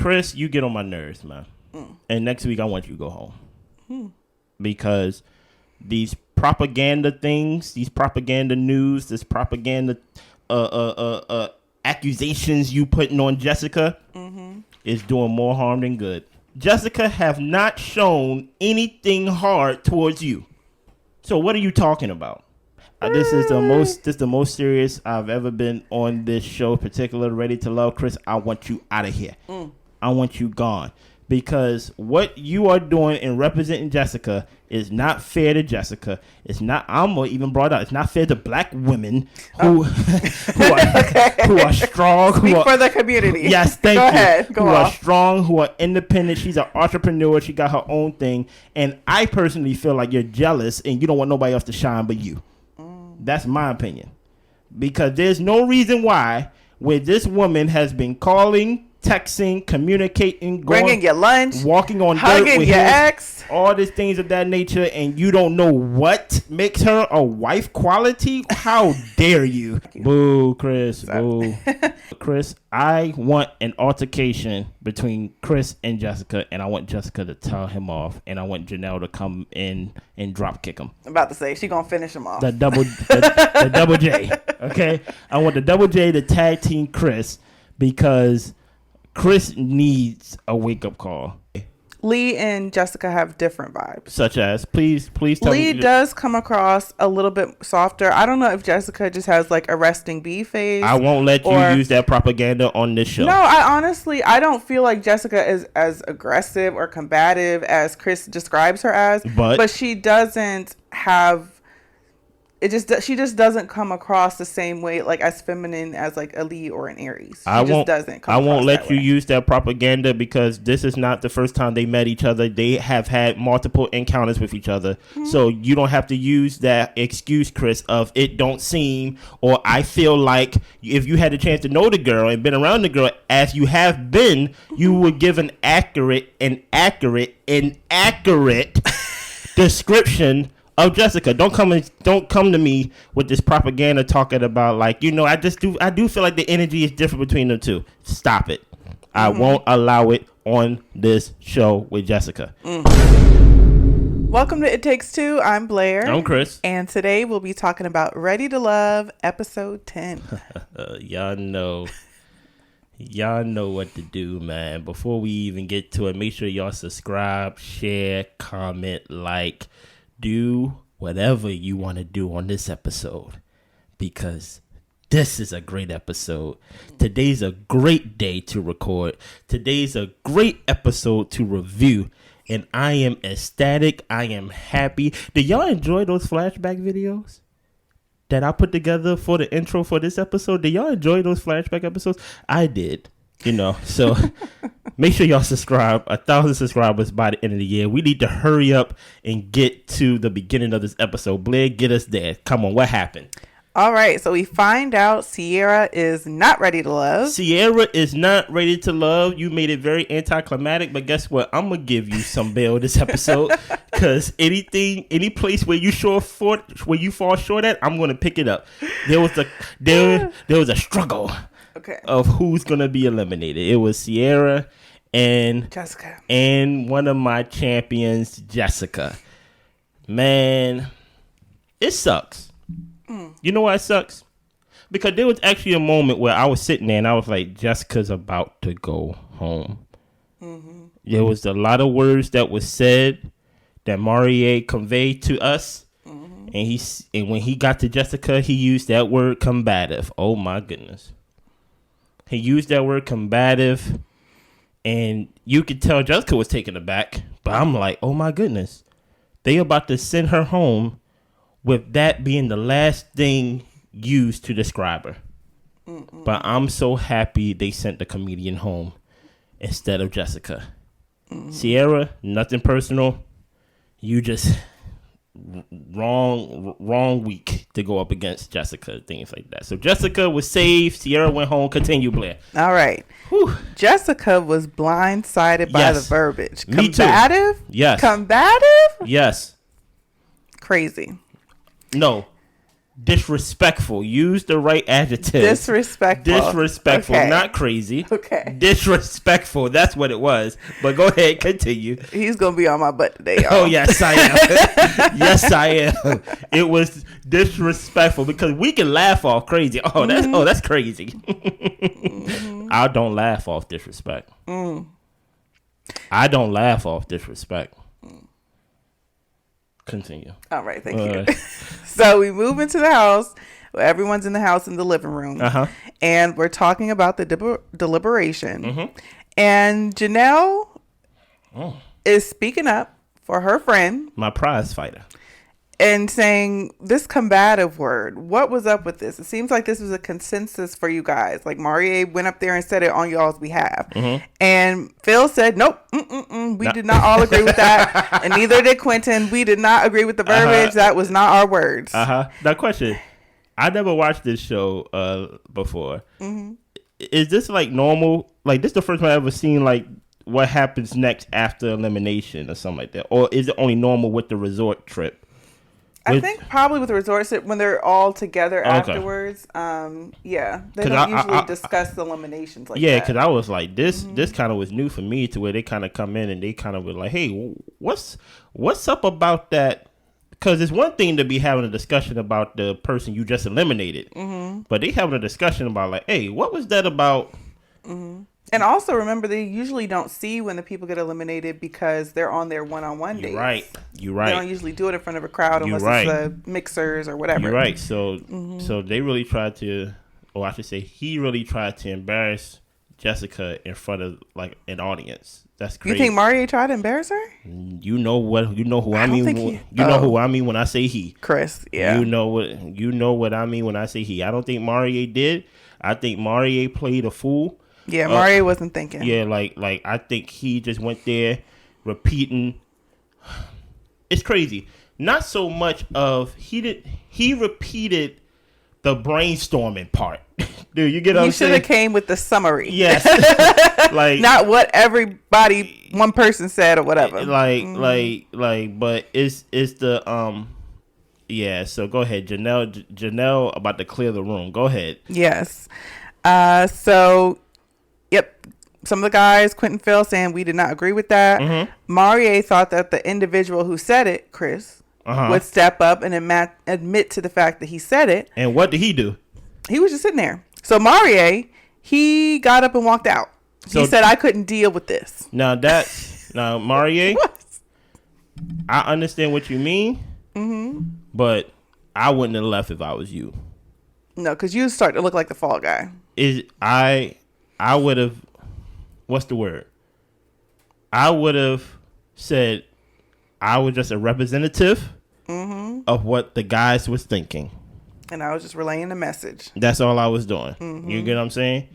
Chris, you get on my nerves, man. And next week I want you to go home. Because these propaganda things, these propaganda news, this propaganda accusations you putting on Jessica is doing more harm than good. Jessica have not shown anything hard towards you. So what are you talking about? This is the most serious I've ever been on this show, particularly Ready to Love. Chris, I want you out of here. I want you gone. Because what you are doing in representing Jessica is not fair to Jessica. It's not. I'm gonna even brought up. It's not fair to black women who who are strong. Speak for the community. Yes, thank you. Go ahead. Go who off. are strong, who are independent. She's an entrepreneur. She got her own thing. And I personally feel like you're jealous and you don't want nobody else to shine but you. That's my opinion. Because there's no reason why when this woman has been calling, texting, communicating, bringing your lunch, walking on hugging dirt with your him, ex, all these things of that nature, and you don't know what makes her a wife quality? How dare you? Boo, Chris. Boo. Chris, I want an altercation between Chris and Jessica, and I want Jessica to tell him off, and I want Janelle to come in and drop kick him. I'm about to say, she gonna finish him off. The double J. Okay? I want the double J to tag team Chris because Chris needs a wake-up call. Lee and Jessica have different vibes. Such as, please tell me. Lee does come across a little bit softer. I don't know if Jessica just has like a resting bee face. I won't let you use that propaganda on this show. No, I don't feel like Jessica is as aggressive or combative as Chris describes her as. But she doesn't have... she just doesn't come across the same way, like as feminine as like a Lee or an Aries. I won't let you use that propaganda because this is not the first time they met each other. They have had multiple encounters with each other. So you don't have to use that excuse, Chris, of it don't seem, or I feel like if you had a chance to know the girl and been around the girl as you have been, you would give an accurate description of Jessica. Don't come to me with this propaganda talking about like, I do feel like the energy is different between the two. Stop it. I won't allow it on this show with Jessica. Welcome to It Takes Two. I'm Blair. I'm Chris. And today we'll be talking about Ready to Love, episode 10. Y'all know what to do, man. Before we even get to it, make sure y'all subscribe, share, comment, like. Do whatever you want to do on this episode because this is a great episode. Today's a great day to record. Today's a great episode to review. And I am ecstatic. I am happy. Did y'all enjoy those flashback videos that I put together for the intro for this episode? Did y'all enjoy those flashback episodes? I did. So make sure y'all subscribe. 1,000 subscribers by the end of the year. We need to hurry up and get to the beginning of this episode. Blair, get us there. Come on, what happened? All right, so we find out Sierra is not ready to love. Sierra is not ready to love. You made it very anticlimactic, but guess what? I'm going to give you some bail this episode because any place where you fall short at, I'm going to pick it up. There was a struggle. Okay. Of who's gonna be eliminated. It was Sierra and Jessica and one of my champions, Jessica. Man, it sucks. You know why it sucks? Because there was actually a moment where I was sitting there and I was like, Jessica's about to go home. There was a lot of words that was said that Maurier conveyed to us. And when he got to Jessica, he used that word combative. Oh my goodness. He used that word combative, and you could tell Jessica was taken aback. But I'm like, oh my goodness. They about to send her home with that being the last thing used to describe her. But I'm so happy they sent the comedian home instead of Jessica. Sierra, nothing personal. You just... wrong week to go up against Jessica, things like that. So Jessica was saved. Sierra went home. Continue, Blair. All right. Whew. Jessica was blindsided by the verbiage. Me combative? Too. Yes. Combative? Yes. Crazy. No. Disrespectful. Use the right adjective. Disrespectful. Okay. Not crazy. Okay. Disrespectful. That's what it was. But go ahead. Continue. He's going to be on my butt today, y'all. Oh, yes, I am. Yes, I am. It was disrespectful because we can laugh off crazy. That's crazy. I don't laugh off disrespect. I don't laugh off disrespect. Continue. All right, thank you. So we move into the house. Everyone's in the house in the living room. And we're talking about the deliberation. And Janelle is speaking up for her friend. My prize fighter. And saying this combative word. What was up with this? It seems like this was a consensus for you guys. Like Marie went up there and said it on y'all's behalf. And Phil said, nope, we did not all agree with that. And neither did Quentin. We did not agree with the verbiage. That was not our words. Now question. I never watched this show before. Is this like normal? Like this is the first time I've ever seen like what happens next after elimination or something like that? Or is it only normal with the resort trip? I think probably with the resorts when they're all together afterwards. Yeah, they don't usually discuss the eliminations like that. Yeah, because I was like, this kind of was new for me to where they kind of come in and they kind of were like, hey, what's up about that? Because it's one thing to be having a discussion about the person you just eliminated, but they having a discussion about like, hey, what was that about? And also remember, they usually don't see when the people get eliminated because they're on their one-on-one days. You're right. They don't usually do it in front of a crowd unless it's the mixers or whatever. You're right. So they really tried to, or I should say, he really tried to embarrass Jessica in front of like an audience. That's crazy. You think Marie tried to embarrass her? You know who I mean. Know who I mean when I say he. Chris. Yeah. You know what I mean when I say he. I don't think Marie did. I think Marie played a fool. Yeah, Mario wasn't thinking. Yeah, like I think he just went there repeating. It's crazy. Not so much of he repeated the brainstorming part. Dude, you get what I'm saying? You should have came with the summary. Yes. Like not what everybody one person said or whatever. But it's the yeah, so go ahead. Janelle about to clear the room. Go ahead. Yes. So yep. Some of the guys, Quentin, Phil, saying we did not agree with that. Marie thought that the individual who said it, Chris, would step up and admit to the fact that he said it. And what did he do? He was just sitting there. So Marie, he got up and walked out. So, he said, I couldn't deal with this. Now Marie, I understand what you mean, but I wouldn't have left if I was you. No, because you start to look like the fall guy. I would have, what's the word? I would have said I was just a representative of what the guys was thinking. And I was just relaying the message. That's all I was doing. You get what I'm saying?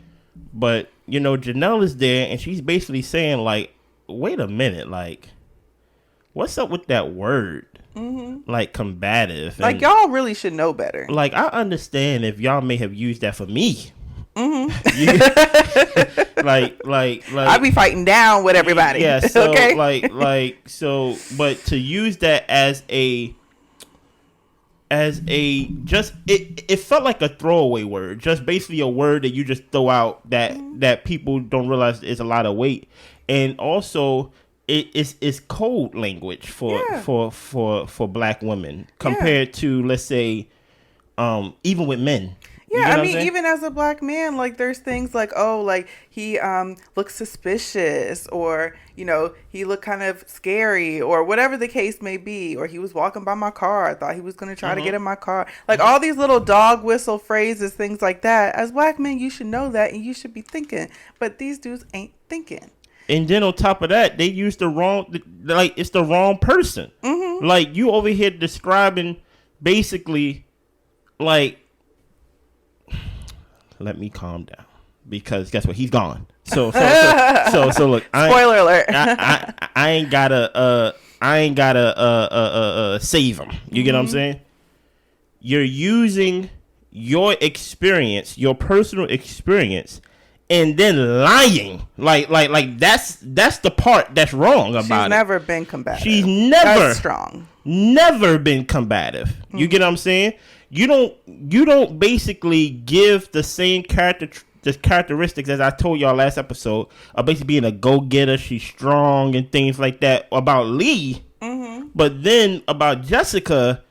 But, Janelle is there and she's basically saying like, wait a minute, like, what's up with that word? Like combative. Like y'all really should know better. Like I understand if y'all may have used that for me. I'd be fighting down with everybody. Yeah, so okay. But to use that as a just it felt like a throwaway word, just basically a word that you just throw out that people don't realize is a lot of weight, and also it's code language for black women compared to, let's say, even with men. Yeah, I mean, even as a black man, like there's things like, oh, like he looks suspicious, or he looked kind of scary, or whatever the case may be, or he was walking by my car, I thought he was going to try to get in my car. Like all these little dog whistle phrases, things like that. As black men, you should know that and you should be thinking, but these dudes ain't thinking. And then on top of that, they use the wrong, like it's the wrong person. Like you over here describing basically like, let me calm down because guess what? He's gone. So look. Spoiler alert. I ain't gotta save him. You get what I'm saying? You're using your experience, your personal experience, and then lying. Like that's the part that's wrong about it. She's never been combative. She's never that's strong. Never been combative. You get what I'm saying? you don't basically give the same characteristics as I told y'all last episode of basically being a go-getter. She's strong and things like that about Lee. Mm-hmm. But then about Jessica,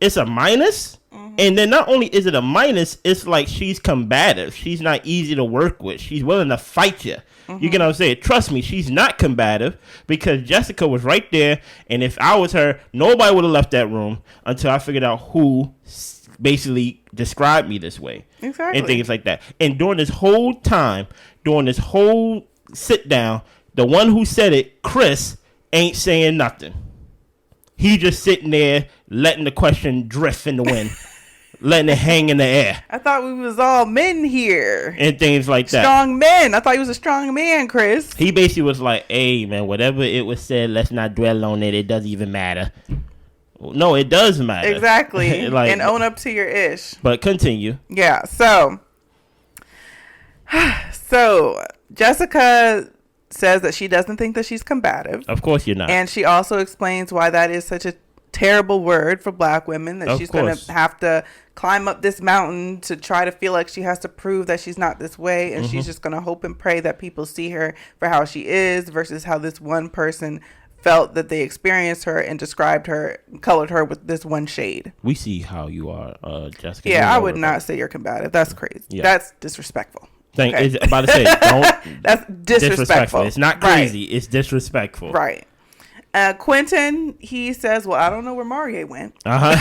it's a minus. Mm-hmm. And then not only is it a minus, it's like she's combative. She's not easy to work with. She's willing to fight you. Mm-hmm. You get what I'm saying? Trust me, she's not combative because Jessica was right there. And if I was her, nobody would have left that room until I figured out who basically described me this way. Exactly. And things like that. And during this whole time, during this whole sit down, the one who said it, Chris, ain't saying nothing. He just sitting there letting the question drift in the wind. Letting it hang in the air. I thought we was all men here. And things like that. Strong men. I thought he was a strong man, Chris. He basically was like, hey, man, whatever it was said, let's not dwell on it. It doesn't even matter. No, it does matter. Exactly. Like, and own up to your ish. But continue. Yeah. So Jessica says that she doesn't think that she's combative. Of course you're not. And she also explains why that is such a terrible word for black women, that she's going to have to climb up this mountain to try to feel like she has to prove that she's not this way, and she's just going to hope and pray that people see her for how she is versus how this one person felt that they experienced her and described her, colored her with this one shade. We see how you are, Jessica. Yeah, I would not say you're combative. That's crazy. Yeah. That's disrespectful. Okay. Is about to say, don't. That's disrespectful. It's not crazy. Right. It's disrespectful. Right. Quentin, he says, well, I don't know where Marie went. But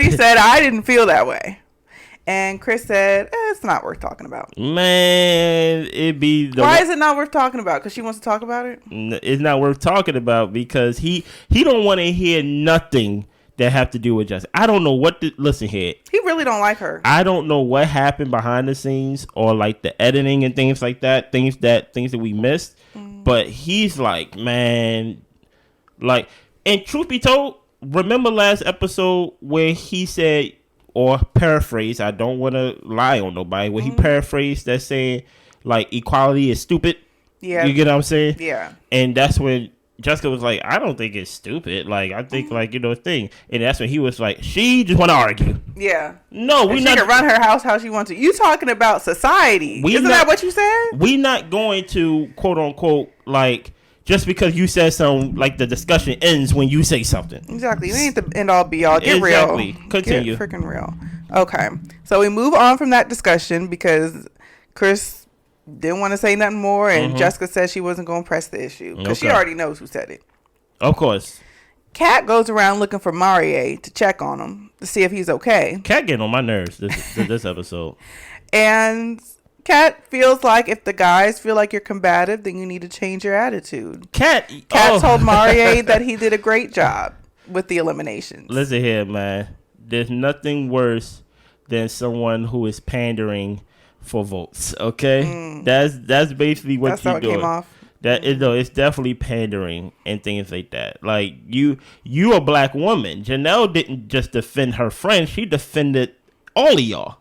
he said, I didn't feel that way. And Chris said, it's not worth talking about. Man, it'd be... Why is it not worth talking about? Because she wants to talk about it? It's not worth talking about because he don't want to hear nothing that have to do with Jessica. I don't know what listen here. He really don't like her. I don't know what happened behind the scenes or like the editing and things like that, things that we missed. But he's like, man, like, and truth be told, remember last episode where he said, or paraphrase, I don't want to lie on nobody, where he paraphrased that saying like equality is stupid. Yeah. You get what I'm saying? Yeah. And that's when Jessica was like, I don't think it's stupid. Like, I think, like, you know, thing. And that's when he was like, she just want to argue. Yeah. No, we not. She can run her house how she wants to. You talking about society. Isn't that what you said? We not going to, quote unquote, like, just because you said something, like, the discussion ends when you say something. Exactly. It ain't the end all be all. Get real. Exactly. Continue. Get freaking real. Okay. So we move on from that discussion because Chris didn't want to say nothing more, and Jessica said she wasn't going to press the issue because she already knows who said it. Of course. Kat goes around looking for Marie to check on him to see if he's okay. Kat getting on my nerves this episode. And Kat feels like if the guys feel like you're combative, then you need to change your attitude. Kat told Marie that he did a great job with the eliminations. Listen here, man. There's nothing worse than someone who is pandering for votes, okay? That's basically what you're doing. Came off. That is, though, it's definitely pandering and things like that. Like you a black woman. Janelle didn't just defend her friend; she defended all of y'all.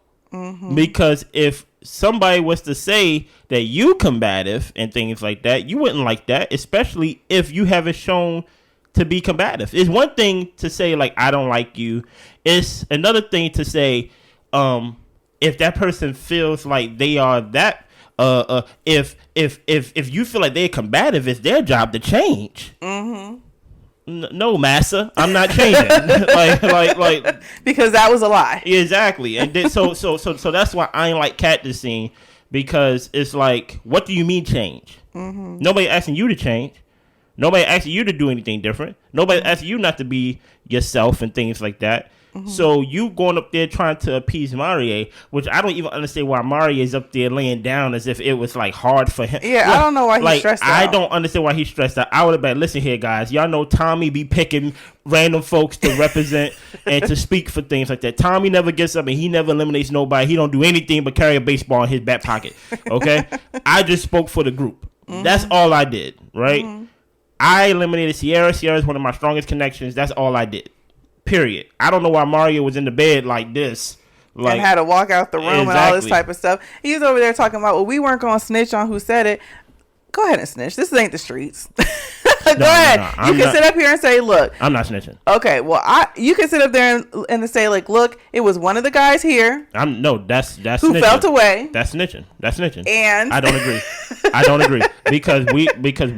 Because if somebody was to say that you combative and things like that, you wouldn't like that, especially if you haven't shown to be combative. It's one thing to say like I don't like you. It's another thing to say if that person feels like they are that, if you feel like they're combative, it's their job to change. No, massa, I'm not changing. like because that was a lie. Exactly, and then, so that's why I ain't like Kat this scene, because it's like, what do you mean change? Nobody asking you to change. Nobody asking you to do anything different. Nobody asking you not to be yourself and things like that. So you going up there trying to appease Marie, which I don't even understand why Marie is up there laying down as if it was like hard for him. Yeah, I don't know why he's stressed out. I don't understand why he's stressed out. I would have been, listen here, guys. Y'all know Tommy be picking random folks to represent and to speak for things like that. Tommy never gets up and he never eliminates nobody. He don't do anything but carry a baseball in his back pocket. Okay? I just spoke for the group. That's all I did, right? I eliminated Sierra. Sierra is one of my strongest connections. That's all I did. Period. I don't know why Mario was in the bed like this. Like, and had to walk out the room and all this type of stuff. He's over there talking about, well, we weren't going to snitch on who said it. Go ahead and snitch. This ain't the streets. ahead. You can sit up here and say, look. I'm not snitching. Okay, well, you can sit up there and say, like, look, it was one of the guys here. That's who snitching. Felt away. That's snitching. And I don't agree. Because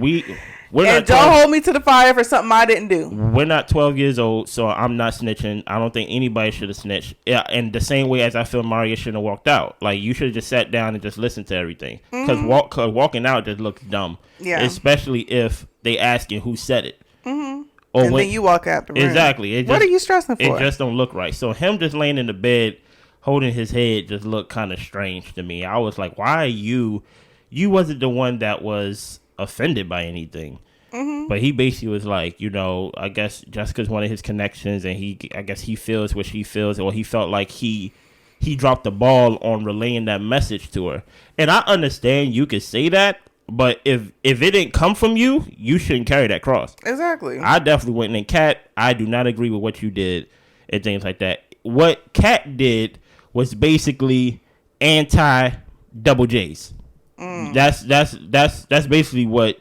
we're and don't hold me to the fire for something I didn't do. We're not 12 years old, so I'm not snitching. I don't think anybody should have snitched. Yeah, and the same way as I feel Mario shouldn't have walked out. Like, you should have just sat down and just listened to everything. Because walking out just looks dumb. Yeah. Especially if they asking who said it. Mm-hmm. And then you walk out the room. Exactly. What are you stressing for? It just don't look right. So him just laying in the bed, holding his head, just looked kind of strange to me. I was like, why are you wasn't the one that was offended by anything. Mm-hmm. But he basically was like, I guess Jessica's one of his connections, and I guess he feels what she feels, or he felt like he dropped the ball on relaying that message to her. And I understand you could say that, but if it didn't come from you, you shouldn't carry that cross. Exactly. I definitely wouldn't. And Kat, I do not agree with what you did and things like that. What Kat did was basically anti-double J's. That's basically what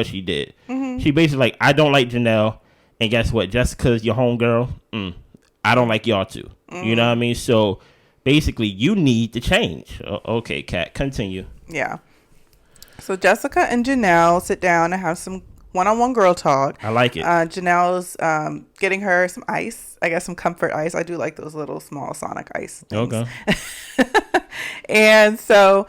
she did. Mm-hmm. She basically like, I don't like Janelle, and guess what? Jessica's your homegirl. I don't like y'all too. Mm-hmm. You know what I mean? So basically, you need to change. Okay, Kat, continue. Yeah. So Jessica and Janelle sit down and have some one-on-one girl talk. I like it. Janelle's getting her some ice. I guess some comfort ice. I do like those little small Sonic ice things. Okay. And so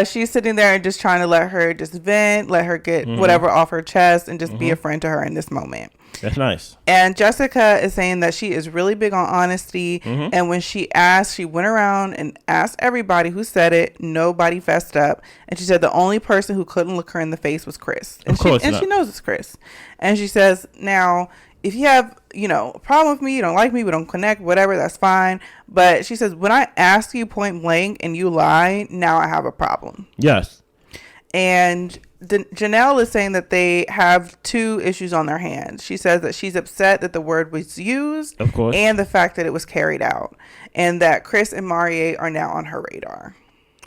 she's sitting there and just trying to let her just vent, let her get whatever off her chest, and just be a friend to her in this moment. That's nice. And Jessica is saying that she is really big on honesty. Mm-hmm. And when she went around and asked everybody who said it. Nobody fessed up. And she said the only person who couldn't look her in the face was Chris. And she knows it's Chris. And she says, now, if you have, a problem with me, you don't like me, we don't connect, whatever, that's fine. But she says, when I ask you point blank and you lie, now I have a problem. Yes. And Janelle is saying that they have two issues on their hands. She says that she's upset that the word was used, of course, and the fact that it was carried out, and that Chris and Marie are now on her radar.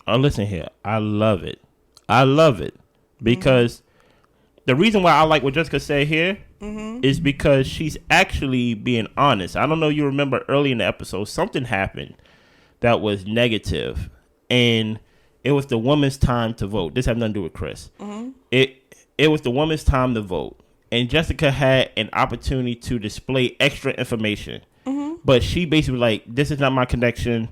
Oh, listen here. I love it because the reason why I like what Jessica said here is because she's actually being honest. I don't know. You remember early in the episode, something happened that was negative, and it was the woman's time to vote. This had nothing to do with Chris. Mm-hmm. It was the woman's time to vote. And Jessica had an opportunity to display extra information. Mm-hmm. But she basically was like, this is not my connection.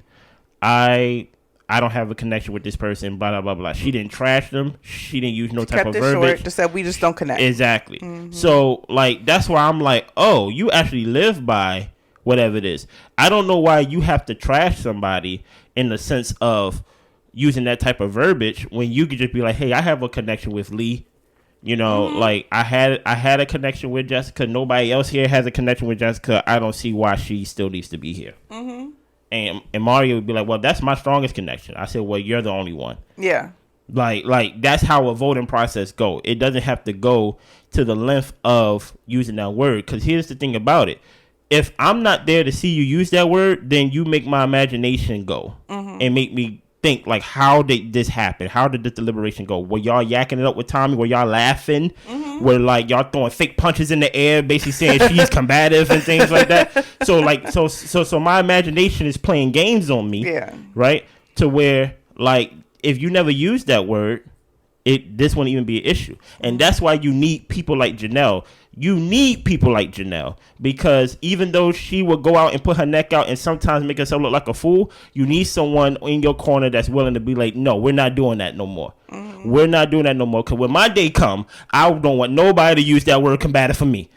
I don't have a connection with this person, blah, blah, blah, blah. She didn't trash them. She didn't use no type of verbiage. Short, just said, we just don't connect. Exactly. Mm-hmm. So, that's why I'm like, oh, you actually live by whatever it is. I don't know why you have to trash somebody in the sense of using that type of verbiage when you could just be like, hey, I have a connection with Lee. I had a connection with Jessica. Nobody else here has a connection with Jessica. I don't see why she still needs to be here. Mm-hmm. And Mario would be like, well, that's my strongest connection. I said, well, you're the only one. Yeah. Like that's how a voting process go. It doesn't have to go to the length of using that word. Because here's the thing about it. If I'm not there to see you use that word, then you make my imagination go and make me think, like, how did this happen? How did this deliberation go? Were y'all yakking it up with Tommy? Were y'all laughing? Were like y'all throwing fake punches in the air, basically saying she's combative and things like that? So my imagination is playing games on me, right? To where, like, if you never use that word, this won't even be an issue. And that's why you need people like Janelle. You need people like Janelle because even though she will go out and put her neck out and sometimes make herself look like a fool, you need someone in your corner that's willing to be like, no, we're not doing that no more. Mm-hmm. We're not doing that no more. Because when my day come, I don't want nobody to use that word combative for me.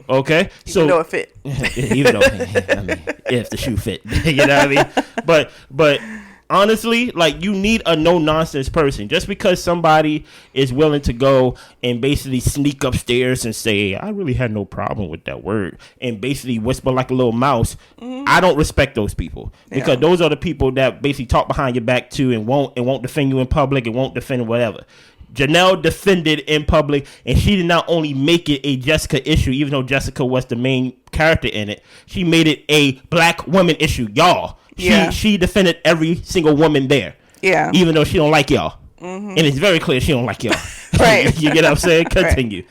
Okay? Even though it fit. Even though, I mean, if the shoe fit. You know what I mean? But honestly, like, you need a no-nonsense person. Just because somebody is willing to go and basically sneak upstairs and say, I really had no problem with that word, and basically whisper like a little mouse, I don't respect those people. Because those are the people that basically talk behind your back too and won't defend you in public and won't defend whatever. Janelle defended in public, and she did not only make it a Jessica issue, even though Jessica was the main character in it, she made it a black woman issue, y'all. She defended every single woman there. Yeah. Even though she don't like y'all. Mm-hmm. And it's very clear she don't like y'all. Right. You get what I'm saying? Continue.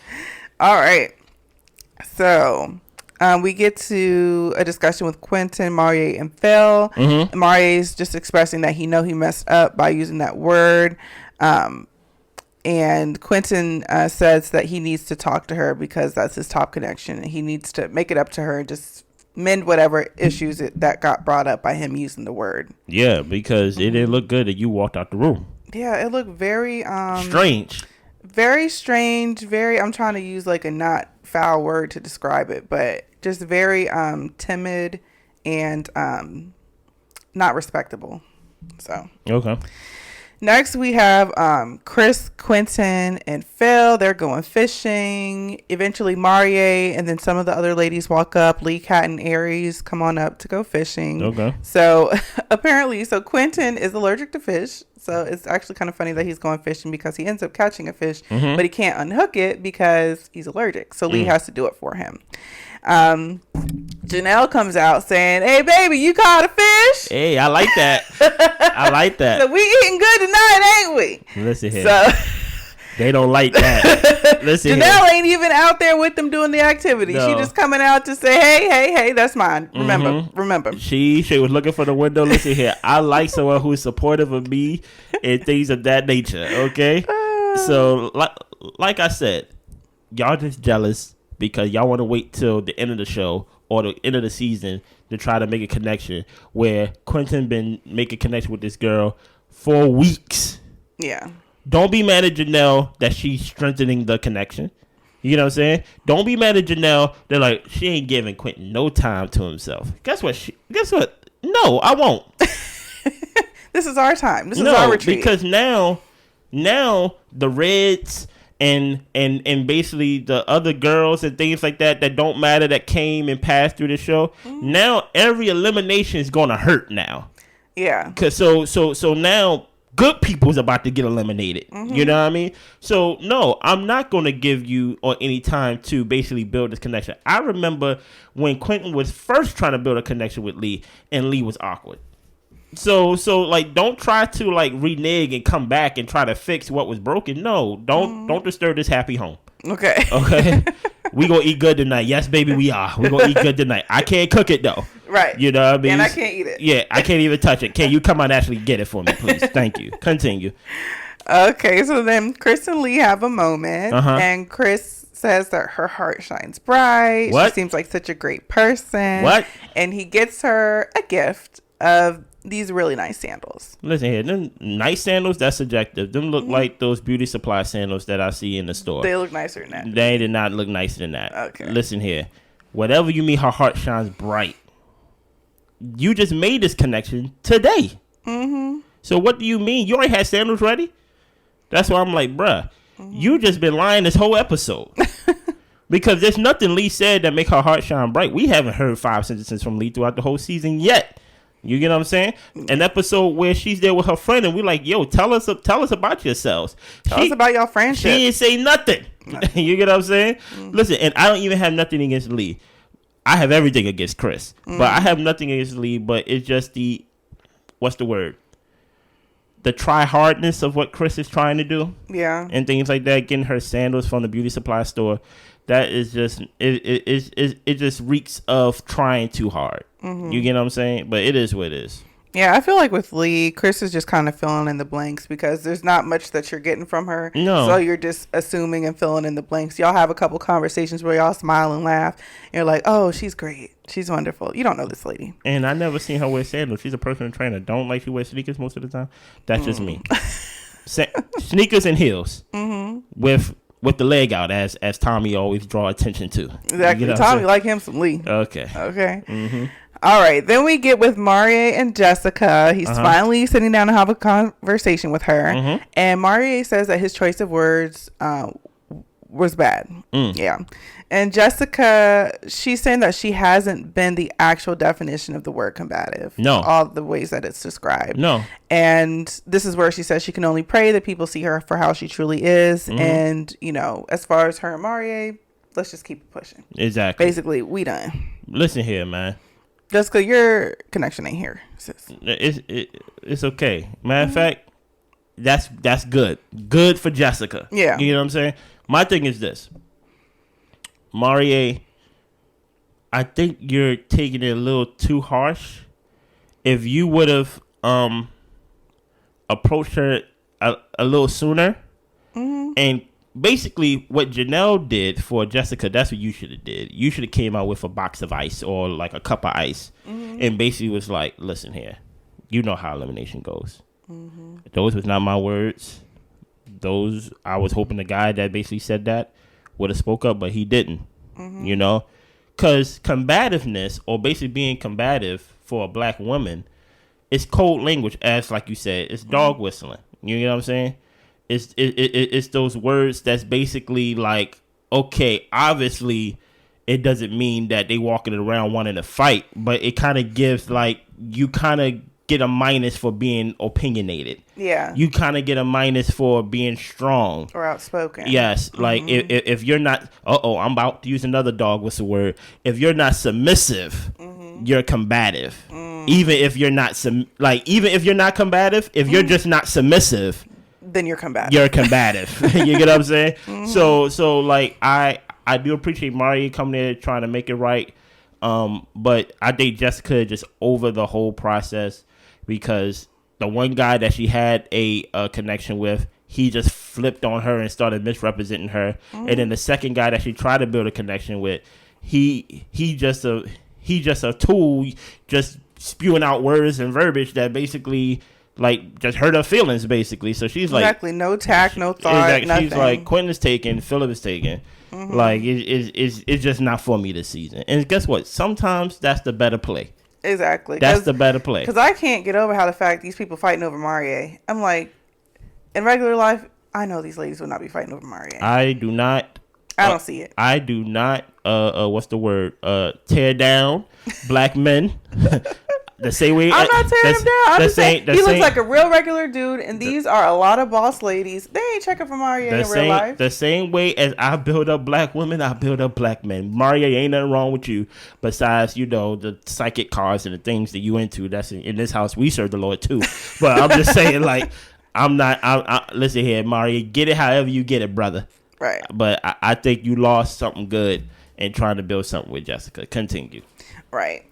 All right. So we get to a discussion with Quentin, Marie, and Phil. Mm-hmm. Marie is just expressing that he messed up by using that word. And Quentin says that he needs to talk to her because that's his top connection. And he needs to make it up to her and just mend whatever issues that got brought up by him using the word. Yeah, because it didn't look good that you walked out the room. Yeah, it looked very strange. Very strange. Very, I'm trying to use like a not foul word to describe it, but just very timid and not respectable. So okay. Next, we have Chris, Quentin, and Phil. They're going fishing. Eventually, Marie and then some of the other ladies walk up. Lee, Kat, and Aries come on up to go fishing. Okay. So, apparently, Quentin is allergic to fish. So, it's actually kind of funny that he's going fishing because he ends up catching a fish, but he can't unhook it because he's allergic. So, Lee has to do it for him. Janelle comes out saying, "Hey, baby, you caught a fish?" Hey, I like that. I like that. So we eating good tonight, ain't we? Listen here. So they don't like that. Listen Janelle ain't even out there with them doing the activity. No. She just coming out to say, hey, that's mine. Remember. She was looking for the window. Listen here. I like someone who's supportive of me and things of that nature, okay? So, like I said, y'all just jealous because y'all want to wait till the end of the show or the end of the season to try to make a connection where Quentin been making connection with this girl for weeks. Yeah. Don't be mad at Janelle that she's strengthening the connection. You know what I'm saying? Don't be mad at Janelle. They're like, she ain't giving Quentin no time to himself. Guess what? No, I won't. This is our time. This is our retreat. Because now the Reds and basically the other girls and things like that don't matter that came and passed through the show. Mm-hmm. Now every elimination is gonna hurt now. Yeah. Cause so now good people's about to get eliminated. Mm-hmm. You know what I mean? So no, I'm not gonna give you or any time to basically build this connection. I remember when Quentin was first trying to build a connection with Lee, and Lee was awkward. So like, don't try to like renege and come back and try to fix what was broken. No, don't disturb this happy home. Okay. We gonna eat good tonight. Yes, baby, we are. We gonna eat good tonight. I can't cook it though. Right. You know what I mean? And I can't eat it. Yeah, I can't even touch it. Can you come out and actually get it for me, please? Thank you. Continue. Okay, so then Chris and Lee have a moment, and Chris says that her heart shines bright. What? She seems like such a great person. What? And he gets her a gift of these really nice sandals. Listen here, them nice sandals, that's subjective. Them look like those beauty supply sandals that I see in the store. They look nicer than that. They did not look nicer than that. Okay. Listen here. Whatever you mean her heart shines bright, you just made this connection today. Mm-hmm. So what do you mean? You already had sandals ready? That's why I'm like, bruh, you just been lying this whole episode. Because there's nothing Lee said that make her heart shine bright. We haven't heard 5 sentences from Lee throughout the whole season yet. You get what I'm saying? An episode where she's there with her friend and we're like, yo, tell us about yourselves. Tell us about your friendship. She didn't say nothing. You get what I'm saying? Listen, and I don't even have nothing against Lee. I have everything against Chris. But I have nothing against Lee, but it's just what's the word? The try-hardness of what Chris is trying to do. Yeah. And things like that, getting her sandals from the beauty supply store. That is just, it just reeks of trying too hard. Mm-hmm. You get what I'm saying? But it is what it is. Yeah, I feel like with Lee, Chris is just kind of filling in the blanks because there's not much that you're getting from her. No. So you're just assuming and filling in the blanks. Y'all have a couple conversations where y'all smile and laugh. And you're like, oh, she's great. She's wonderful. You don't know this lady. And I never seen her wear sandals. She's a personal trainer. Don't like she wears sneakers most of the time. That's just me. Sneakers and heels with the leg out, as Tommy always draw attention to. Exactly. You know Tommy like him some Lee. Okay. Mm-hmm. All right. Then we get with Marie and Jessica. He's finally sitting down to have a conversation with her. Mm-hmm. And Marie says that his choice of words was bad. Yeah. And Jessica, she's saying that she hasn't been the actual definition of the word combative. No. All the ways that it's described. No. And this is where she says she can only pray that people see her for how she truly is. Mm-hmm. And, you know, as far as her and Marie, let's just keep it pushing. Exactly. Basically, we done. Listen here, man. Jessica, your connection ain't here, sis. It's okay. Matter of fact, that's good. Good for Jessica. Yeah. You know what I'm saying? My thing is this. Marie, I think you're taking it a little too harsh. If you would have approached her a little sooner, and basically what Janelle did for Jessica, that's what you should have did. You should have came out with a box of ice or like a cup of ice, and basically was like, listen here, you know how elimination goes. Those was not my words. Those, I was hoping the guy that basically said that would have spoke up, but he didn't. You know, because combativeness, or basically being combative for a black woman, it's cold language, as like you said, it's dog whistling. You know what I'm saying? It's those words that's basically like, okay, obviously it doesn't mean that they walking around wanting to fight, but it kind of gives like, you kind of get a minus for being opinionated. Yeah. You kind of get a minus for being strong. Or outspoken. Yes. Like if you're not, I'm about to use another dog whistle word. If you're not submissive, you're combative. Even if you're not, even if you're not combative, if you're just not submissive, then you're combative. You're combative. You get what I'm saying? So like, I do appreciate Mario coming there trying to make it right. But I think Jessica just over the whole process, because the one guy that she had a connection with, he just flipped on her and started misrepresenting her. And then the second guy that she tried to build a connection with, he just a tool, just spewing out words and verbiage that basically like just hurt her feelings, basically. So she's like, exactly, no tact, no thought, nothing. She's like, Quentin is taken, Philip is taken. Like it's just not for me this season. And guess what? Sometimes that's the better play. Exactly, that's the better play. Because I can't get over how the fact these people fighting over Marie. I'm like, in regular life, I know these ladies would not be fighting over Marie. I do not. I don't see it. I do not. What's the word? Tear down black men. The same way. I'm not tearing him down. I'm just saying he looks like a real regular dude, and these are a lot of boss ladies. They ain't checking for Marie in real life. The same way as I build up black women, I build up black men. Marie, ain't nothing wrong with you, besides, you know, the psychic cards and the things that you into. That's in this house. We serve the Lord too. But I'm just saying, like, I'm not. Listen here, Marie, get it however you get it, brother. Right. But I think you lost something good in trying to build something with Jessica. Continue. Right.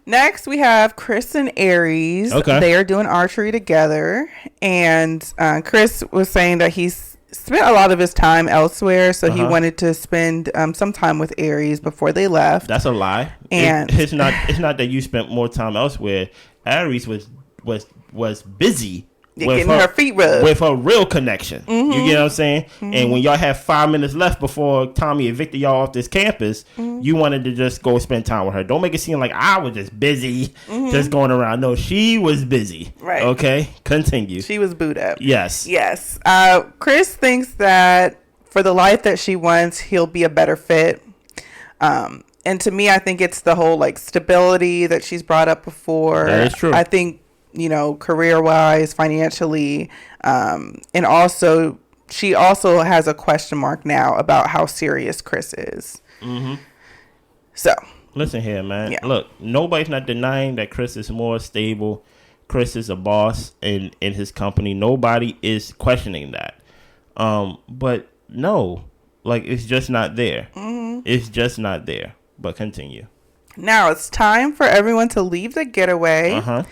Next, we have Chris and Aries. Okay. They are doing archery together. And Chris was saying that he's spent a lot of his time elsewhere. So he wanted to spend some time with Aries before they left. That's a lie. And it's not that you spent more time elsewhere. Aries was busy. Getting her feet rubbed. With her real connection. You get what I'm saying? And when y'all have 5 minutes left before Tommy evicted y'all off this campus, you wanted to just go spend time with her. Don't make it seem like I was just busy, just going around. No, she was busy. Right. Okay? Continue. She was booed up. Yes. Yes. Chris thinks that for the life that she wants, he'll be a better fit. And to me, I think it's the whole like stability that she's brought up before. That is true. I think, you know, career-wise, financially, and also she also has a question mark now about how serious Chris is. So listen here, man. Yeah. Look, nobody's not denying that Chris is more stable. Chris is a boss in his company. Nobody is questioning that. But no, like, it's just not there. It's just not there. But continue. Now it's time for everyone to leave the getaway.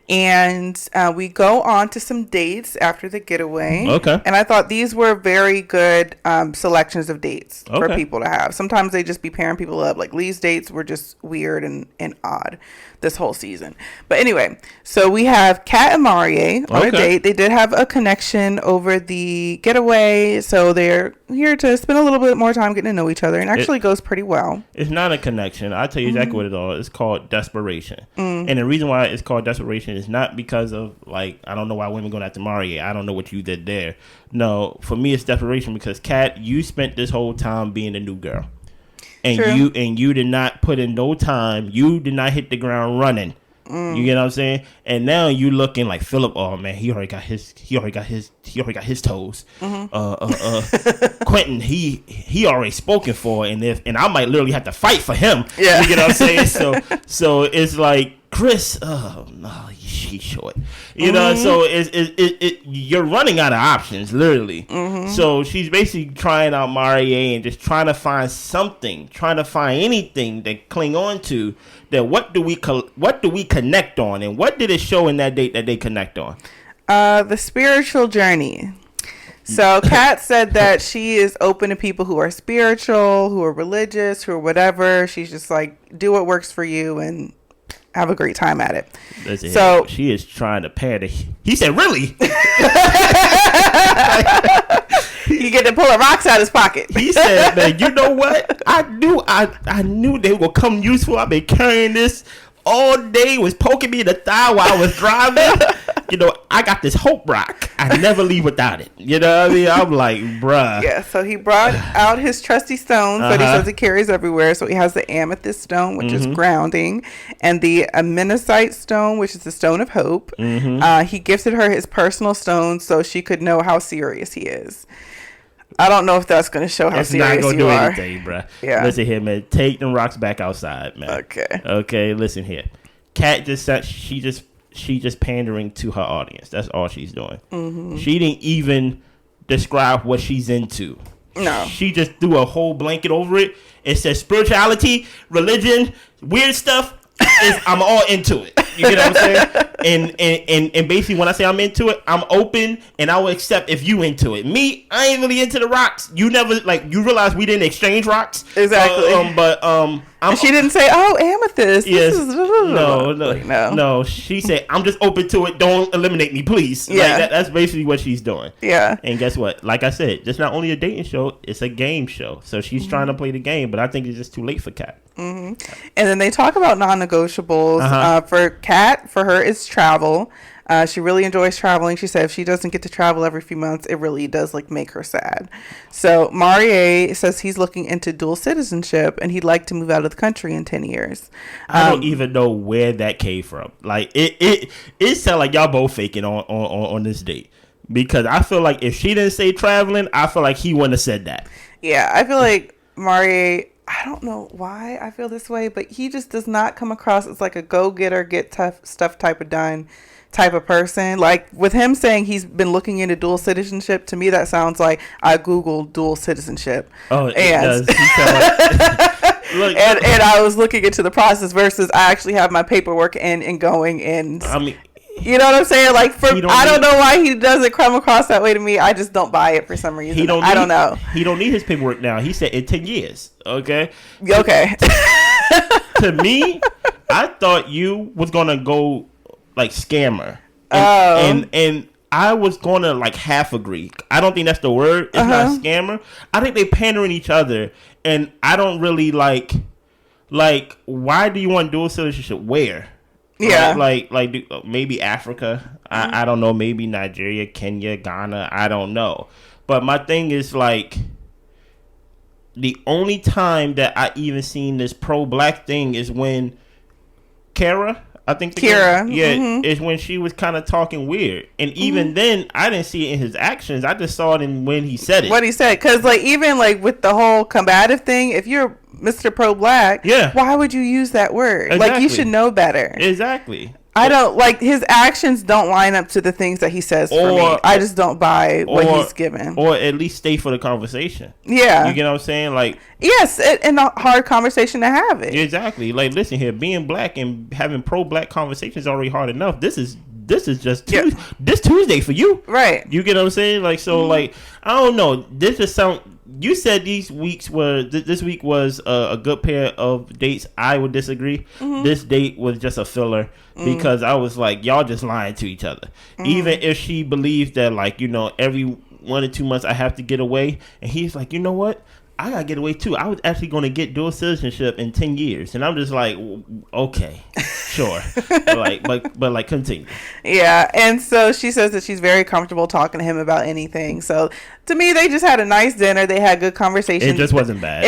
And we go on to some dates after the getaway. Okay. And I thought these were very good selections of dates for people to have. Sometimes they just be pairing people up. Like, Lee's dates were just weird and odd this whole season. But anyway, so we have Kat and Marie on a date. They did have a connection over the getaway. So they're here to spend a little bit more time getting to know each other. And actually goes pretty well. It's not a connection. I'll tell you exactly what it is. It's called desperation. And the reason why it's called desperation is not because of, like, I don't know why women going after Marie. I don't know what you did there. No, for me it's desperation because, Kat, you spent this whole time being a new girl. And you did not put in no time. You did not hit the ground running. You get what I'm saying? And now you looking like Philip. Oh man, he already got his toes. Quentin, he already spoken for, and I might literally have to fight for him. Yeah. You get what I'm saying? So it's like, Chris, oh no, he's short. You know, so it you're running out of options, literally. So she's basically trying out Marie and just trying to find something, trying to find anything to cling on to. That what do we connect on, and what did it show in that date that they connect on? The spiritual journey. So Kat said that she is open to people who are spiritual, who are religious, who are whatever. She's just like, do what works for you and have a great time at it. Listen, so she is trying to pair the. He said, "Really?" You get to pull a rocks out his pocket. He said, "Man, you know what? I knew they would come useful. I've been carrying this all day. Was poking me in the thigh while I was driving. You know, I got this hope rock. I never leave without it. You know what I mean? I'm like, bruh." Yeah, so he brought out his trusty stones that he says he carries everywhere. So he has the amethyst stone, which is grounding, and the amenacite stone, which is the stone of hope. He gifted her his personal stones so she could know how serious he is. I don't know if that's going to show how serious you are. It's not going to do anything, bruh. Yeah. Listen here, man. Take them rocks back outside, man. Okay, listen here. Kat just said she just pandering to her audience. That's all she's doing. She didn't even describe what she's into. No. She just threw a whole blanket over it. It says spirituality, religion, weird stuff. I'm all into it. You get what I'm saying? And basically when I say I'm into it, I'm open and I will accept if you into it. Me, I ain't really into the rocks. You never you realize we didn't exchange rocks. Exactly. She didn't say, "Oh, amethyst." Yes. No. She said, "I'm just open to it. Don't eliminate me, please." Yeah. Like, that's basically what she's doing. Yeah. And guess what? Like I said, it's not only a dating show, it's a game show. So she's trying to play the game, but I think it's just too late for Kat. And then they talk about non-negotiables. For Kat, for her, it's travel. She really enjoys traveling. She said if she doesn't get to travel every few months, it really does make her sad. So Marie says he's looking into dual citizenship and he'd like to move out of the country in 10 years. I don't even know where that came from. Like it sounds like y'all both faking on this date, because I feel like if she didn't say traveling, I feel like he wouldn't have said that. Yeah, I feel like Marie, I don't know why I feel this way, but he just does not come across as like a go-getter, get tough stuff type of person. Like with him saying he's been looking into dual citizenship, to me that sounds like I googled dual citizenship. Oh, it does. Look, and I was looking into the process versus I actually have my paperwork in and going in. I mean, you know what I'm saying? Like I don't know why he doesn't come across that way to me. I just don't buy it for some reason. I don't know. He don't need his paperwork now. He said in 10 years. Okay. To me, I thought you was gonna go like scammer. And I was gonna half agree. I don't think that's the word. It's not scammer. I think they pandering each other, and I don't really like why do you want dual citizenship? Where? Yeah. Maybe Africa. I don't know. Maybe Nigeria, Kenya, Ghana. I don't know. But my thing is the only time that I even seen this pro-black thing is when Kara, I think Kira, is when she was kind of talking weird, and even then I didn't see it in his actions. I just saw it in when he said it. What he said, because even with the whole combative thing, if you're Mr. Pro-Black, why would you use that word? Exactly. You should know better. Exactly. I don't his actions don't line up to the things that he says for me. I just don't buy what he's given. Or at least stay for the conversation. Yeah. You get what I'm saying? Yes, and a hard conversation to have it. Exactly. Listen here, being black and having pro-black conversations is already hard enough. This is just this Tuesday for you. Right. You get what I'm saying? I don't know. This just sound. You said this week was a good pair of dates. I would disagree. This date was just a filler because I was like, y'all just lying to each other. Even if she believes that every 1 or 2 months I have to get away, and he's like, you know what? I gotta get away too. I was actually gonna get dual citizenship in 10 years, and I'm just like, okay, sure, but continue. Yeah, and so she says that she's very comfortable talking to him about anything. So to me, they just had a nice dinner. They had good conversation. It just wasn't bad.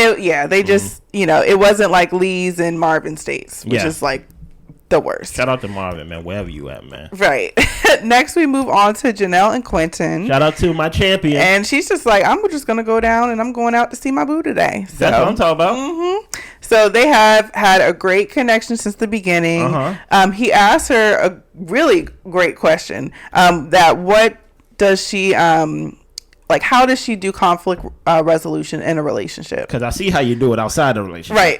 They just it wasn't like Lee's and Marvin States, which is the worst. Shout out to Marvin, man, wherever you at, man. Right. Next, we move on to Janelle and Quentin. Shout out to my champion. And she's just like, I'm just going to go down and I'm going out to see my boo today. So, that's what I'm talking about. So they have had a great connection since the beginning. He asked her a really great question. That what does she like, how does she do conflict resolution in a relationship? Because I see how you do it outside the relationship. Right.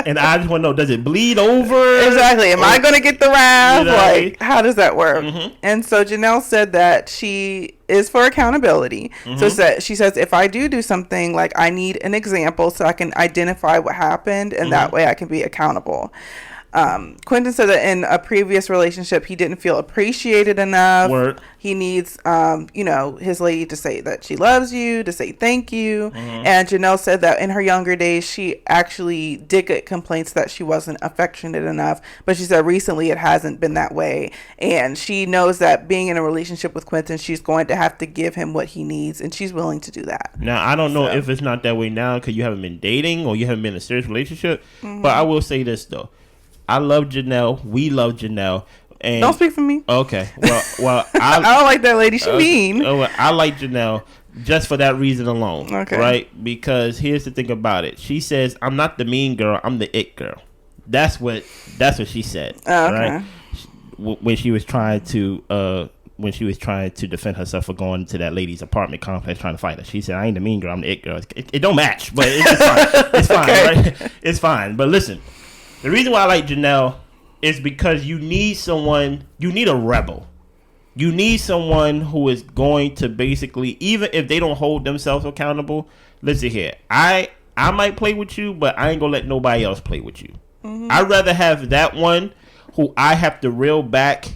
and I just want to know, does it bleed over? Exactly. Am I going to get the wrath? Like, how does that work? Mm-hmm. And so Janelle said that she is for accountability. Mm-hmm. So she says, if I do something, like, I need an example so I can identify what happened, and that way I can be accountable. Quentin said that in a previous relationship he didn't feel appreciated enough. Word. He needs his lady to say that she loves you, to say thank you. And Janelle said that in her younger days she actually did get complaints that she wasn't affectionate enough, but she said recently it hasn't been that way, and she knows that being in a relationship with Quentin, she's going to have to give him what he needs, and she's willing to do that. Now I don't know if it's not that way now because you haven't been dating or you haven't been in a serious relationship, but I will say this though, I love Janelle. We love Janelle. And don't speak for me. Okay. Well, I don't like that lady. She mean. I like Janelle just for that reason alone. Okay. Right? Because here's the thing about it. She says, "I'm not the mean girl. I'm the it girl." That's what she said. Oh, okay. Right? When she was trying to defend herself for going to that lady's apartment complex trying to fight her, she said, "I ain't the mean girl. I'm the it girl." It don't match, but it's fine. It's fine. Okay. Right? It's fine. But listen. The reason why I like Janelle is because you need a rebel. You need someone who is going to basically, even if they don't hold themselves accountable, listen here, I might play with you, but I ain't going to let nobody else play with you. Mm-hmm. I'd rather have that one who I have to reel back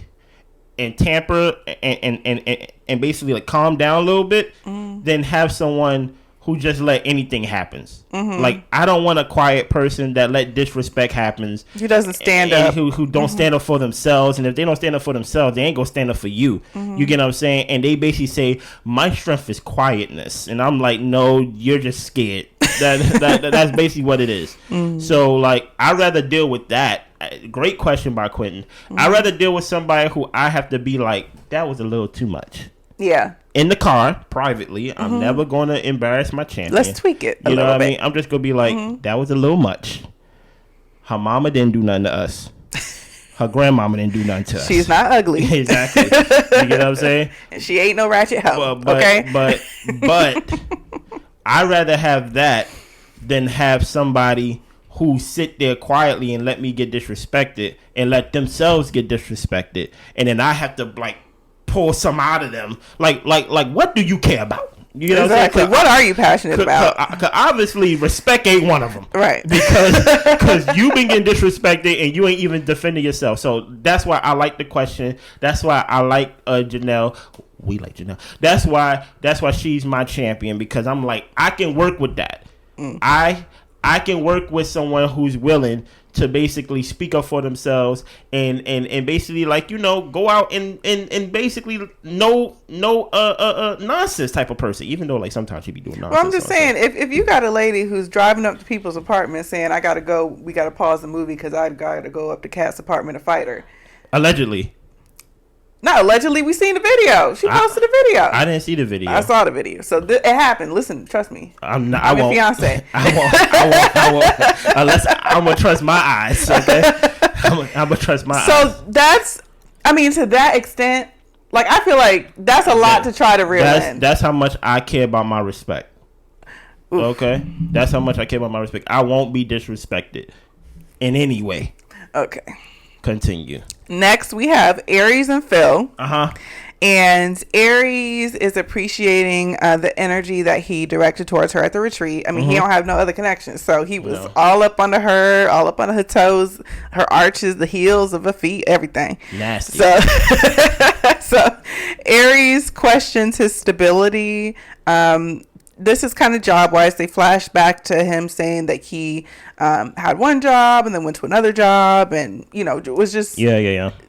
and tamper and basically like calm down a little bit than have someone who just let anything happens. Mm-hmm. Like, I don't want a quiet person that let disrespect happens. Who doesn't stand up. Who don't stand up for themselves. And if they don't stand up for themselves, they ain't gonna stand up for you. Mm-hmm. You get what I'm saying? And they basically say, my strength is quietness. And I'm like, no, you're just scared. That's basically what it is. Mm-hmm. So, like, I'd rather deal with that. Great question by Quentin. Mm-hmm. I'd rather deal with somebody who I have to be like, that was a little too much. Yeah. In the car, privately, I'm never going to embarrass my champion. Let's tweak it a you know little what bit. I mean? I'm just going to be like, that was a little much. Her mama didn't do nothing to us. Her grandmama didn't do nothing to us. She's not ugly. Exactly. You get what I'm saying? And she ain't no ratchet hoe. Okay? But I'd rather have that than have somebody who sit there quietly and let me get disrespected and let themselves get disrespected. And then I have to, like, pull some out of them. Like, what do you care about? You know exactly. What are you passionate about? Cause obviously, respect ain't one of them. Right. Because you've been getting disrespected and you ain't even defending yourself. So that's why I like the question. That's why I like Janelle. We like Janelle. That's why she's my champion, because I'm like, I can work with that. I can work with someone who's willing to basically speak up for themselves and basically, like, you know, go out and basically no nonsense type of person, even though, like, sometimes she be doing nonsense. Well, I'm just saying, if you got a lady who's driving up to people's apartments saying, we got to pause the movie because I got to go up to Kat's apartment to fight her. Allegedly. Not allegedly. We seen the video. She posted the video. I didn't see the video. I saw the video. So it happened. Listen, trust me. I'm your fiance. I won't. Unless I'm gonna trust my eyes. Okay. I'm gonna trust my eyes. So that's, I mean, to that extent, like, I feel like that's a lot to try to reel in. That's how much I care about my respect. Oof. Okay. That's how much I care about my respect. I won't be disrespected in any way. Okay. Continue. Next, we have Aries and Phil. Uh-huh. And Aries is appreciating the energy that he directed towards her at the retreat. I mean, he don't have no other connections. So he was all up under her, all up under her toes, her arches, the heels of her feet, everything. Nasty. So Aries questions his stability. This is kind of job-wise. They flash back to him saying that he had one job and then went to another job, and, you know, it was just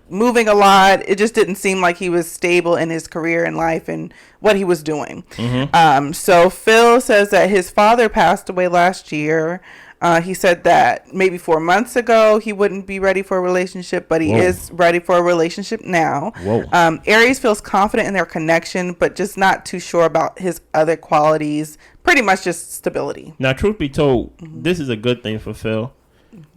moving a lot. It just didn't seem like he was stable in his career and life and what he was doing. Mm-hmm. So Phil says that his father passed away last year. He said that maybe 4 months ago he wouldn't be ready for a relationship, but he is ready for a relationship now. Aries feels confident in their connection, but just not too sure about his other qualities. Pretty much just stability. Now, truth be told, this is a good thing for Phil,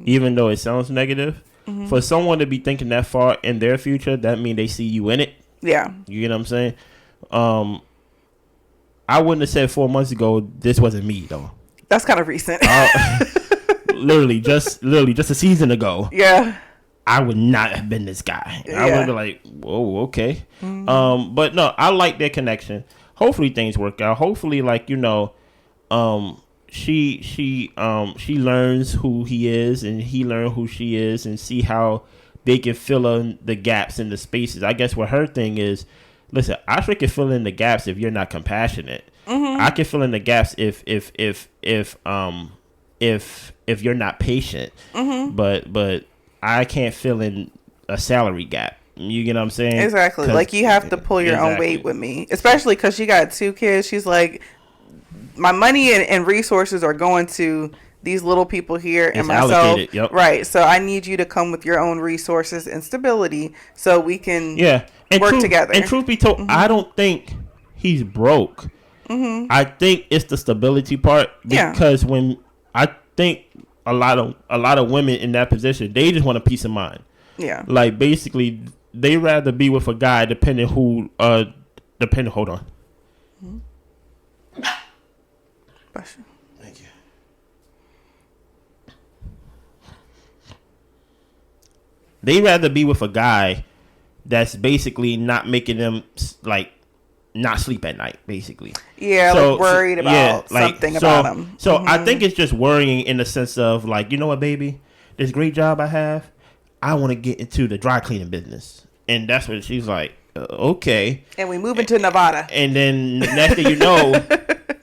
even though it sounds negative. For someone to be thinking that far in their future, that means they see you in it. Yeah. You get what I'm saying? I wouldn't have said 4 months ago this wasn't me though. That's kind of recent. literally just a season ago. Yeah. I would not have been this guy. Yeah. I would be like, whoa, okay. Mm-hmm. But no, I like their connection. Hopefully things work out. Hopefully, like, you know, she learns who he is and he learns who she is and see how they can fill in the gaps in the spaces. I guess what her thing is, listen, I can fill in the gaps if you're not compassionate. Mm-hmm. I can fill in the gaps if you're not patient. Mm-hmm. But I can't fill in a salary gap. You get what I'm saying? Exactly. Like, you have to pull your own weight with me, especially because she got 2 kids. She's like, my money and resources are going to these little people here and myself. Yep. Right. So I need you to come with your own resources and stability so we can work together. And truth be told, mm-hmm. I don't think he's broke. Mm-hmm. I think it's the stability part, because when I think a lot of women in that position, they just want a peace of mind. Yeah. Like, basically, they rather be with a guy hold on. Mm-hmm. Thank you. They rather be with a guy that's basically not making them like not sleep at night, basically. Yeah, so, like worried about something about him. So mm-hmm. I think it's just worrying in the sense of like, you know what, baby, this great job I have, I want to get into the dry cleaning business. And that's what she's like, okay. And we move into Nevada. And then next thing you know,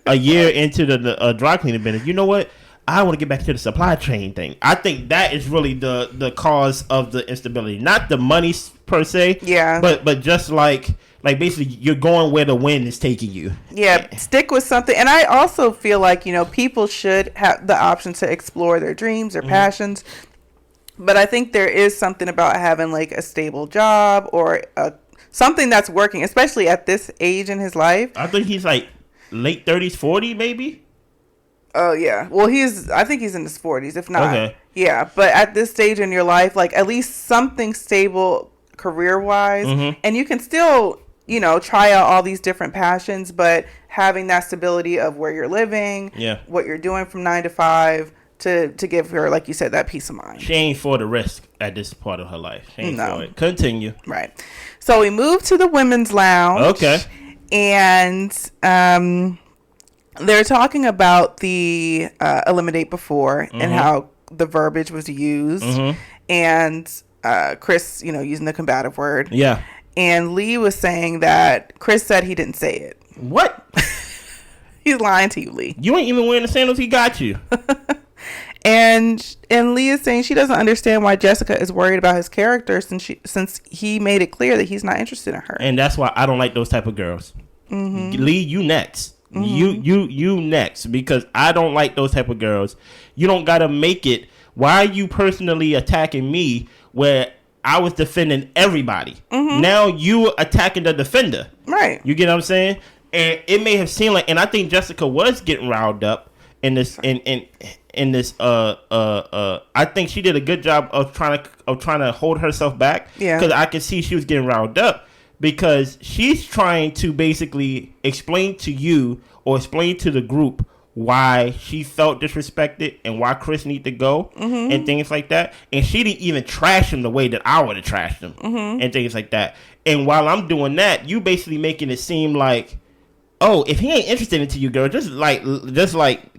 a year into the dry cleaning business, you know what? I want to get back to the supply chain thing. I think that is really the cause of the instability. Not the money per se. Yeah. But just like basically you're going where the wind is taking you. Yeah. Stick with something. And I also feel like, you know, people should have the option to explore their dreams, their mm-hmm. passions. But I think there is something about having like a stable job or something that's working, especially at this age in his life. I think he's like late 30s, 40 maybe. Oh, yeah. Well, I think he's in his 40s, if not. Okay. Yeah. But at this stage in your life, like at least something stable career-wise. Mm-hmm. And you can still, you know, try out all these different passions, but having that stability of where you're living, what you're doing from 9 to 5 to give her, like you said, that peace of mind. She ain't for the risk at this part of her life. She ain't for it. Continue. Right. So we moved to the women's lounge. Okay. And they're talking about the eliminate before mm-hmm. and how the verbiage was used. Mm-hmm. And Chris, you know, using the combative word. Yeah. And Lee was saying that Chris said he didn't say it. What? He's lying to you, Lee. You ain't even wearing the sandals he got you. And Lee is saying she doesn't understand why Jessica is worried about his character since he made it clear that he's not interested in her. And that's why I don't like those type of girls. Mm-hmm. Lee, you next. Mm-hmm. You next, because I don't like those type of girls. You don't gotta make it. Why are you personally attacking me where I was defending everybody? Mm-hmm. Now you attacking the defender. Right. You get what I'm saying? And it may have seemed like, and I think Jessica was getting riled up in this in this I think she did a good job of trying to hold herself back. Yeah. Because I could see she was getting riled up because she's trying to basically explain to you or explain to the group why she felt disrespected and why Chris need to go mm-hmm. and things like that. And she didn't even trash him the way that I would have trashed him mm-hmm. and things like that. And while I'm doing that, you basically making it seem like, oh, if he ain't interested into you, girl, just like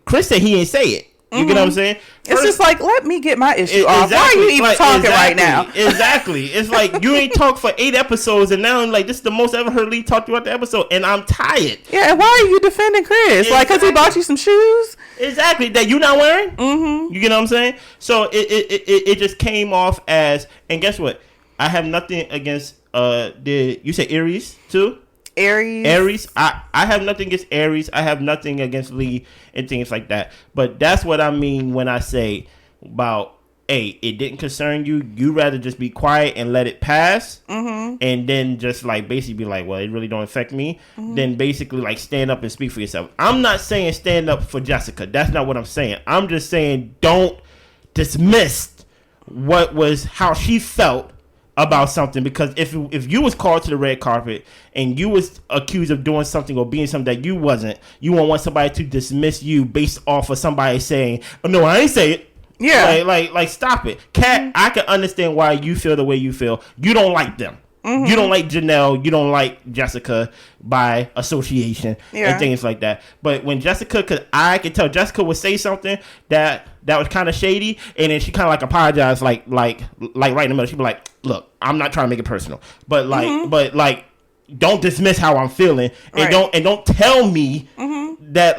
Chris said, he ain't say it. You mm-hmm. get what I'm saying? It's just like, let me get my issue off. Why are you even talking right now? Exactly. It's like you ain't talked for 8 episodes, and now like this is the most I ever heard Lee talk throughout the episode, and I'm tired. Yeah, and why are you defending Chris? Exactly. Like, because he bought you some shoes? Exactly. That you not wearing? Mm-hmm. You get what I'm saying? So it just came off as, and guess what? I have nothing against you say Aries too? Aries. I have nothing against Aries. I have nothing against Lee and things like that. But that's what I mean when I say about, hey, it didn't concern you. You rather just be quiet and let it pass, mm-hmm. and then just like basically be like, well, it really don't affect me. Mm-hmm. Then basically like stand up and speak for yourself. I'm not saying stand up for Jessica. That's not what I'm saying. I'm just saying don't dismiss how she felt about something, because if you was called to the red carpet and you was accused of doing something or being something that you wasn't, you won't want somebody to dismiss you based off of somebody saying, oh, no, I ain't say it. Yeah. Like stop it. Kat, I can understand why you feel the way you feel. You don't like them. You don't like Janelle. You don't like Jessica by association and things like that. But when Jessica, because I could tell Jessica would say something that was kind of shady, and then she kind of like apologized, like right in the middle. She'd be like, "Look, I'm not trying to make it personal, but like, don't dismiss how I'm feeling, and don't tell me that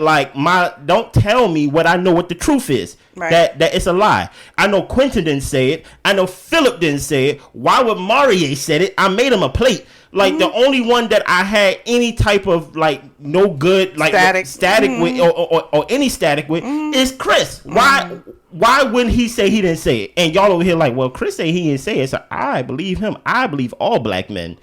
don't tell me what I know what the truth is. That it's a lie. I know Quentin didn't say it. I know Philip didn't say it. Why would Marie said it? I made him a plate. Like the only one that I had any type of like no good like static with or any static with is Chris. Why wouldn't he say he didn't say it? And y'all over here like, well, Chris say he didn't say it, so I believe him. I believe all black men.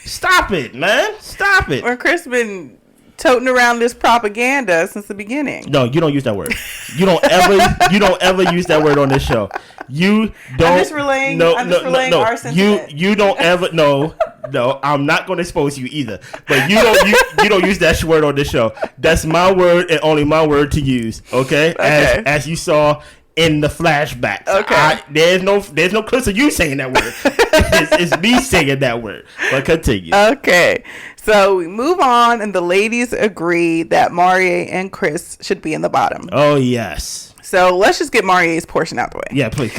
Stop it, man. Stop it. Or Chris been toting around this propaganda since the beginning. No, you don't use that word. You don't ever use that word on this show. You don't. I'm just relaying our sentiment. You don't ever. No, I'm not going to expose you either. But you don't use that word on this show. That's my word and only my word to use. Okay. As you saw in the flashbacks. Okay. There's no clips of you saying that word. It's me saying that word. But continue. Okay. So we move on, and the ladies agree that Marie and Chris should be in the bottom. Oh, yes. So let's just get Marie's portion out the way. Yeah, please.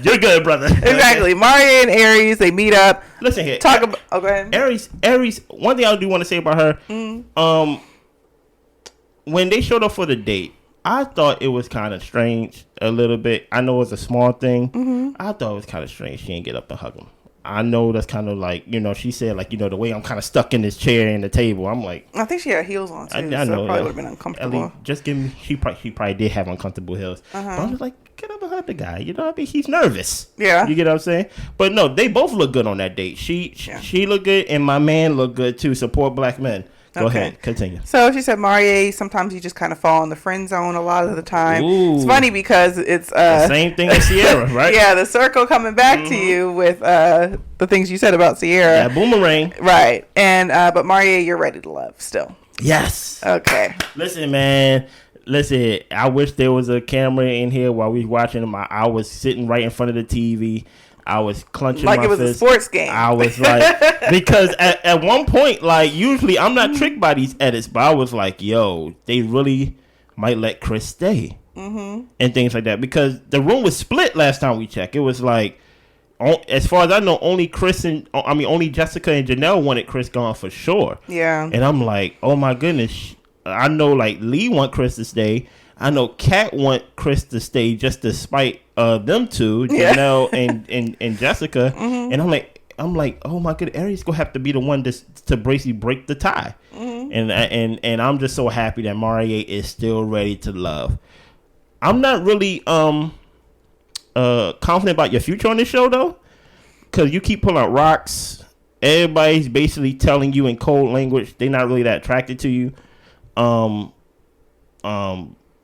You're good, brother. Exactly. Marie and Aries, they meet up. Listen here. Go ahead. Aries, one thing I do want to say about her, when they showed up for the date, I thought it was kind of strange a little bit. I know it was a small thing. I thought it was kind of strange she didn't get up and hug him. I know that's kind of like, she said, like, the way I'm kind of stuck in this chair and the table. I'm like, I think she had heels on too. I know, so it probably would have been uncomfortable. Just give me. She probably did have uncomfortable heels. But I'm just like, get up and hug the guy. You know what I mean? He's nervous. Yeah. You get what I'm saying? But no, they both look good on that date. She looked good, and my man looked good too. Support black men. Go ahead. Continue. So she said, Marie, sometimes you just kind of fall in the friend zone a lot of the time. Ooh. It's funny because it's the same thing as Sierra, right? Yeah, the circle coming back to you with the things you said about Sierra. Yeah, boomerang. Right. And but Marie, you're ready to love still. Yes. Okay. Listen, man. I wish there was a camera in here while we watching them. I was sitting right in front of the TV. I was clenching my fist. Like it was a sports game. I was like, because at one point, like, usually I'm not tricked by these edits, but I was like, yo, they really might let Chris stay. And things like that. Because the room was split last time we checked. It was like, as far as I know, only Jessica and Janelle wanted Chris gone for sure. Yeah. And I'm like, oh my goodness. I know, like, Lee want Chris to stay. I know Kat want Chris to stay just despite them two, Janelle and Jessica. And I'm like, oh my goodness, Aries gonna have to be the one to basically break the tie. And I'm just so happy that Marie is still ready to love. I'm not really confident about your future on this show though, because you keep pulling out rocks. Everybody's basically telling you in code language they're not really that attracted to you.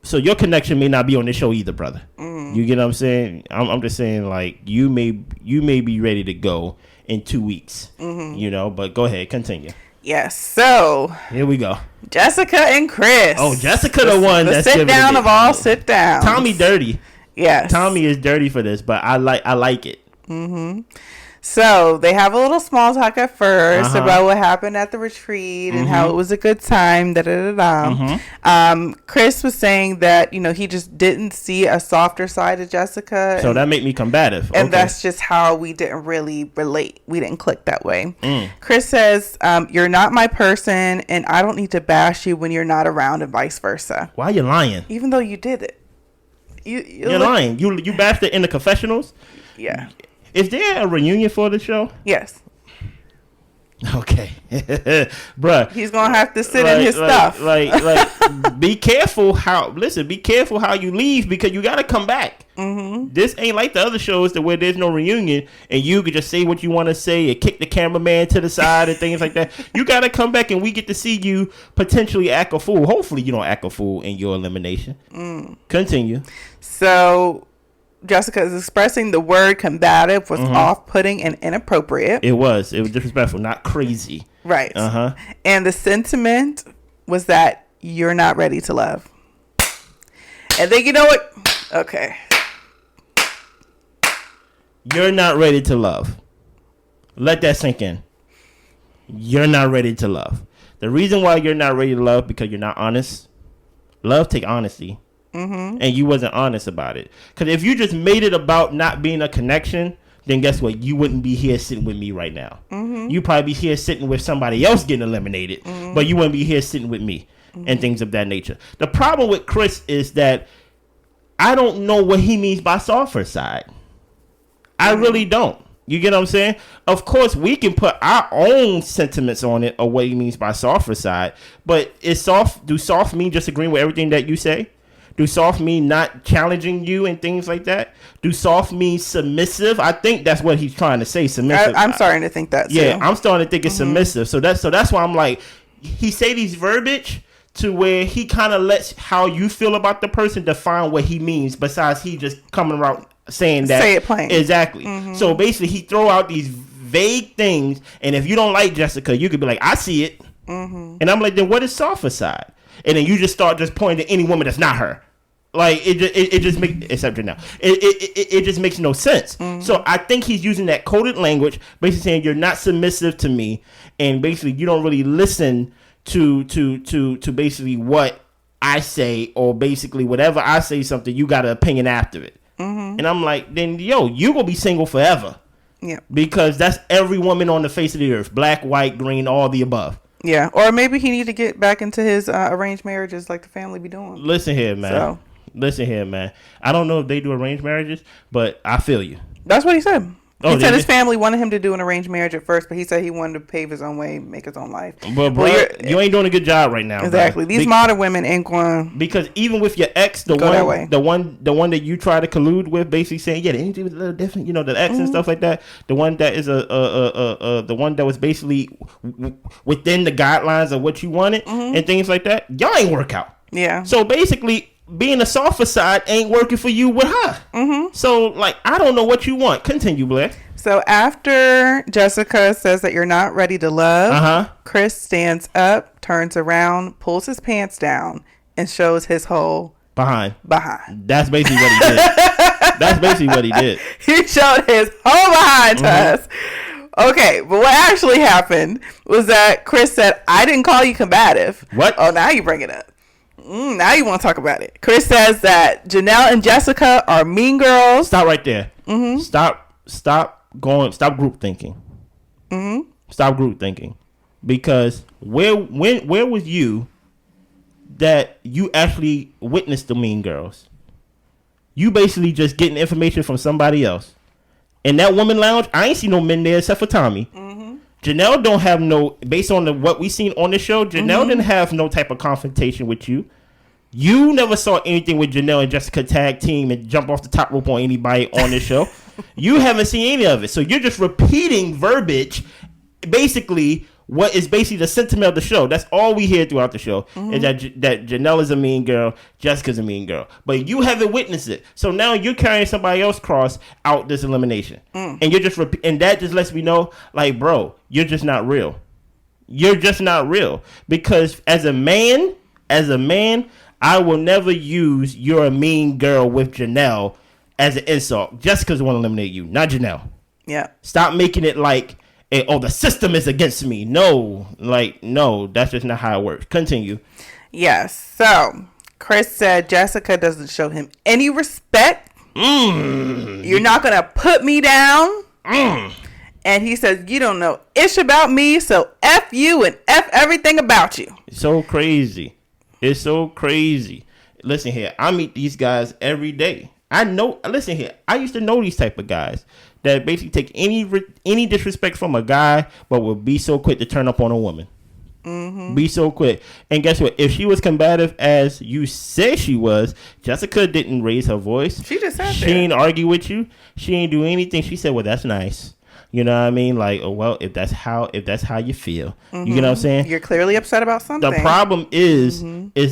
So your connection may not be on this show either, brother. You get what I'm saying? I'm just saying, like, you may be ready to go in 2 weeks. But go ahead, continue. Yes. So here we go. Jessica and Chris. Oh, Jessica, the one that's sit down of all sit down. Tommy dirty. Yes. Tommy is dirty for this, but I like it. So they have a little small talk at first about what happened at the retreat and how it was a good time. Chris was saying that he just didn't see a softer side of Jessica. So that made me combative. And that's just how we didn't really relate. We didn't click that way. Chris says, "You're not my person, and I don't need to bash you when you're not around, and vice versa." Why are you lying? Even though you did it, you're lying. You bashed it in the confessionals. Yeah. Is there a reunion for the show? Yes. Okay. Bruh. He's going to have to sit in his stuff. Be careful how you leave, because you got to come back. This ain't like the other shows where there's no reunion and you can just say what you want to say and kick the cameraman to the side and things like that. You got to come back and we get to see you potentially act a fool. Hopefully you don't act a fool in your elimination. Continue. So Jessica is expressing the word combative was off-putting and inappropriate. It was disrespectful, not crazy. Right. And the sentiment was that you're not ready to love. And then, you know what? Okay. You're not ready to love. Let that sink in. You're not ready to love. The reason why you're not ready to love because you're not honest. Love take honesty. And you wasn't honest about it. Because if you just made it about not being a connection, then guess what? You wouldn't be here sitting with me right now. You'd probably be here sitting with somebody else getting eliminated, but you wouldn't be here sitting with me and things of that nature. The problem with Chris is that I don't know what he means by softer side. I really don't. You get what I'm saying? Of course, we can put our own sentiments on it or what he means by softer side. But is soft? Do soft mean just agreeing with everything that you say? Do soft mean not challenging you and things like that? Do soft mean submissive? I think that's what he's trying to say. Submissive. I'm starting to think that. Yeah, I'm starting to think it's submissive. So that's why I'm like, he say these verbiage to where he kind of lets how you feel about the person define what he means. Besides, he just coming around saying that. Say it plain. Exactly. So basically, he throw out these vague things, and if you don't like Jessica, you could be like, I see it, and I'm like, then what is softer side? And then you just start just pointing to any woman that's not her. Like it just makes, except Janelle, it just makes no sense. So I think he's using that coded language, basically saying you're not submissive to me, and basically you don't really listen to basically what I say, or basically whatever I say something, you got an opinion after it. And I'm like, then you gonna be single forever. Yeah. Because that's every woman on the face of the earth, black, white, green, all the above. Yeah. Or maybe he need to get back into his arranged marriages like the family be doing. Listen here, man. I don't know if they do arranged marriages, but I feel you. That's what he said. He said his family wanted him to do an arranged marriage at first, but he said he wanted to pave his own way, make his own life. But bro, you ain't doing a good job right now. Exactly. Bro. These modern women ain't going. Because even with your ex, the one that you try to collude with, basically saying, yeah, the energy was a little different, the ex and stuff like that. The one that is the one that was basically within the guidelines of what you wanted and things like that. Y'all ain't work out. Yeah. So basically, being a softer side ain't working for you with her. So, like, I don't know what you want. Continue, Blair. So, after Jessica says that you're not ready to love, Chris stands up, turns around, pulls his pants down, and shows his whole behind. That's basically what he did. He showed his whole behind to us. Okay, but what actually happened was that Chris said, I didn't call you combative. What? Oh, now you bring it up. Now you want to talk about it. Chris says that Janelle and Jessica are mean girls. Stop right there. Stop group thinking. Stop group thinking. Because where was you that you actually witnessed the mean girls? You basically just getting information from somebody else. In that woman lounge, I ain't see no men there except for Tommy. Janelle don't have no, based on what we seen on the show, Janelle didn't have no type of confrontation with you. You never saw anything with Janelle and Jessica tag team and jump off the top rope on anybody on this show. You haven't seen any of it. So you're just repeating verbiage, basically what is basically the sentiment of the show. That's all we hear throughout the show is that Janelle is a mean girl, Jessica's a mean girl. But you haven't witnessed it. So now you're carrying somebody else cross out this elimination. And you're just and that just lets me know, like, bro, you're just not real. You're just not real. Because as a man, I will never use you're a mean girl with Janelle as an insult. Jessica's the one to eliminate you, not Janelle. Yeah. Stop making it like, the system is against me. No, that's just not how it works. Continue. Yes. So Chris said Jessica doesn't show him any respect. You're not going to put me down. And he says, you don't know ish about me, so F you and F everything about you. It's so crazy. Listen here, I meet these guys every day. Listen here, I used to know these type of guys that basically take any disrespect from a guy, but will be so quick to turn up on a woman. Be so quick. And guess what? If she was combative as you say she was, Jessica didn't raise her voice. She just sat there. She ain't argue with you. She ain't do anything. She said, well, that's nice. You know what I mean? Like, oh, well, if that's how you feel. You know what I'm saying? You're clearly upset about something. The problem is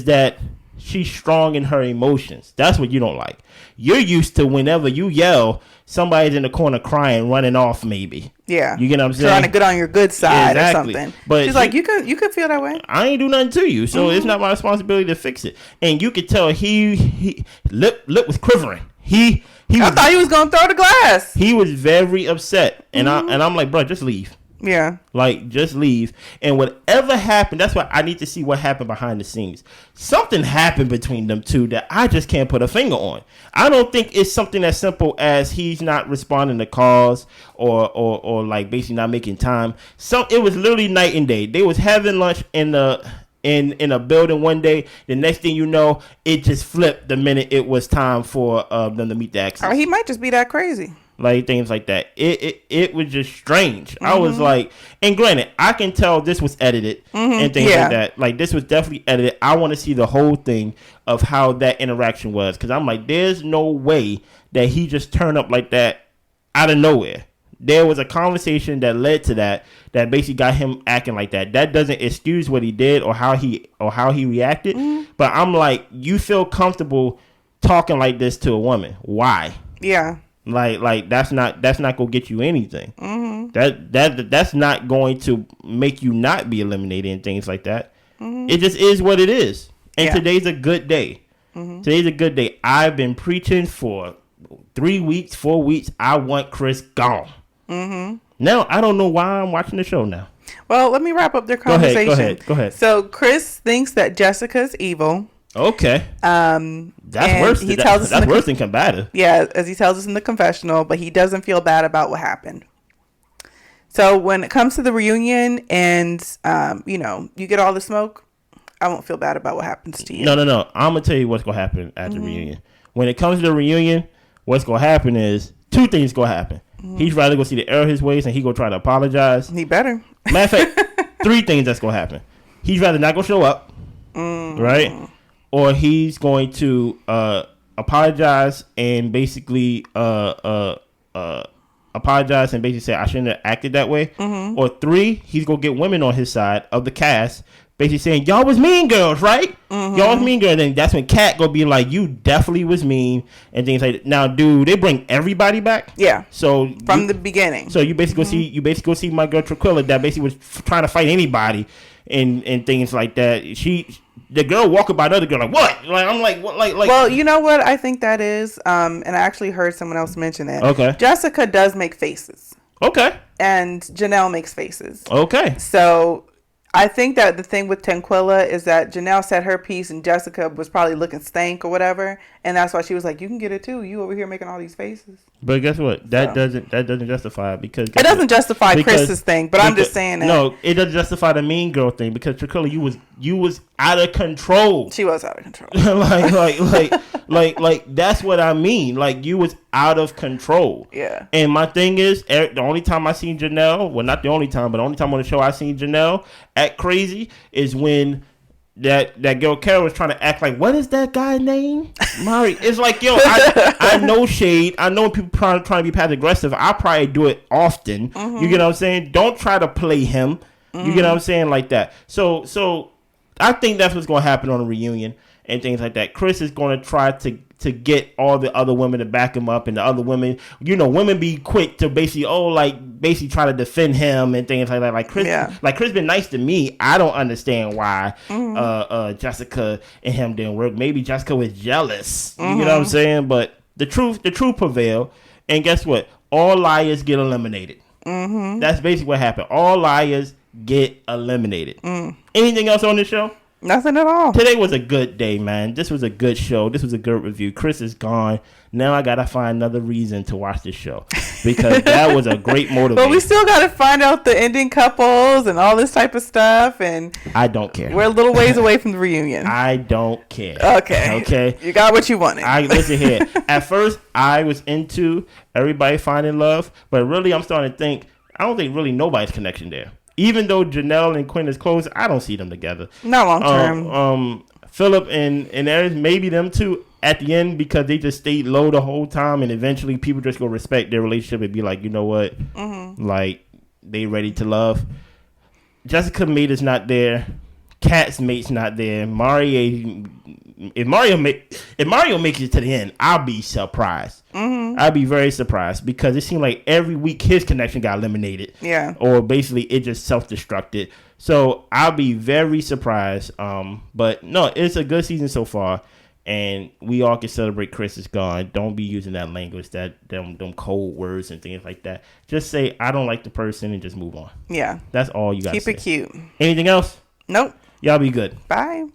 that she's strong in her emotions. That's what you don't like. You're used to whenever you yell, somebody's in the corner crying, running off maybe. Yeah. You get what I'm saying? Trying to get on your good side or exactly. something. But she's like, you could feel that way. I ain't do nothing to you, so it's not my responsibility to fix it. And you could tell he lip was quivering. I thought he was gonna throw the glass. He was very upset, and I'm like, bro, just leave. Yeah. Like, just leave. And whatever happened, that's why I need to see what happened behind the scenes. Something happened between them two that I just can't put a finger on. I don't think it's something as simple as he's not responding to calls or like basically not making time. So it was literally night and day. They was having lunch in a building one day. The next thing you know, it just flipped the minute it was time for them to meet the exes. Or he might just be that crazy. Like things like that. It was just strange. I was like, and granted, I can tell this was edited and things like that. Like this was definitely edited. I want to see the whole thing of how that interaction was, because I'm like, there's no way that he just turned up like that out of nowhere. There was a conversation that led to that basically got him acting like that. That doesn't excuse what he did or how he reacted. But I'm like, you feel comfortable talking like this to a woman? Why? Yeah. Like that's not gonna get you anything. That's not going to make you not be eliminated and things like that. It just is what it is. And today's a good day. Today's a good day. I've been preaching for 3 weeks, 4 weeks. I want Chris gone. Now I don't know why I'm watching the show now. Well, let me wrap up their conversation. Go ahead. So Chris thinks that Jessica's evil. Okay. That's worse. That's worse than combative. Yeah, as he tells us in the confessional, but he doesn't feel bad about what happened. So when it comes to the reunion and you get all the smoke, I won't feel bad about what happens to you. No. I'm gonna tell you what's gonna happen at the reunion. When it comes to the reunion, what's gonna happen is 2 things gonna happen. He's rather go see the error of his ways and he gonna try to apologize. He better. Matter of fact, 3 things that's gonna happen. He's rather not gonna show up, right? Or he's going to apologize and basically say I shouldn't have acted that way. Or 3, he's gonna get women on his side of the cast, basically saying y'all was mean girls, right? Y'all was mean girls. And that's when Kat gonna be like, you definitely was mean and things like that. Now, do they bring everybody back? Yeah. So from the beginning. So you basically go see my girl Tranquilla that basically was trying to fight anybody and things like that. The girl walking by the other girl like, what? Like, I'm like, what? Like. Well, you know what I think that is, and I actually heard someone else mention it. Okay. Jessica does make faces. Okay. And Janelle makes faces. Okay. So I think that the thing with Tanquilla is that Janelle said her piece and Jessica was probably looking stank or whatever, and that's why she was like, "You can get it too. You over here making all these faces." But guess what? That doesn't justify it, because it doesn't justify Chris's thing. But I'm just saying that. No, it doesn't justify the mean girl thing, because Tranquilla, you was out of control. She was out of control. like that's what I mean. Like, you was out of control. Yeah. And my thing is, the only time I seen Janelle, well, not the only time, but the only time on the show I seen Janelle act crazy is when that girl Carol was trying to act like, what is that guy's name? Mari. It's like, yo, I know shade. I know people trying to be passive aggressive. I probably do it often. You get what I'm saying? Don't try to play him. You get what I'm saying? Like that. So I think that's what's going to happen on the reunion and things like that. Chris is going to try to get all the other women to back him up, and the other women, women be quick to basically try to defend him and things like that. Like Chris been nice to me. I don't understand why Jessica and him didn't work. Maybe Jessica was jealous. You know what I'm saying? But the truth prevailed, and guess what? All liars get eliminated. That's basically what happened. All liars get eliminated. Anything else on this show? Nothing at all. Today was a good day, man. This was a good show. This was a good review. Chris is gone. Now I got to find another reason to watch this show, because that was a great motivator. But we still got to find out the ending couples and all this type of stuff. And I don't care. We're a little ways away from the reunion. I don't care. Okay. You got what you wanted. Listen here. At first, I was into everybody finding love, but really I'm starting to think, I don't think really nobody's connection there. Even though Janelle and Quinn is close, I don't see them together. Not long term. Philip and Eris, maybe them two at the end, because they just stayed low the whole time, and eventually people just gonna respect their relationship and be like, you know what, like, they ready to love. Jessica mate is not there. Kat's mate's not there. Mari if Mario makes it to the end, I'll be surprised. Mm-hmm. I'll be very surprised because it seemed like every week his connection got eliminated. Yeah. Or basically it just self-destructed. So I'll be very surprised. But no, it's a good season so far. And we all can celebrate Chris is gone. Don't be using that language, them cold words and things like that. Just say, I don't like the person and just move on. Yeah. That's all you got to say. Keep it cute. Anything else? Nope. Y'all be good. Bye.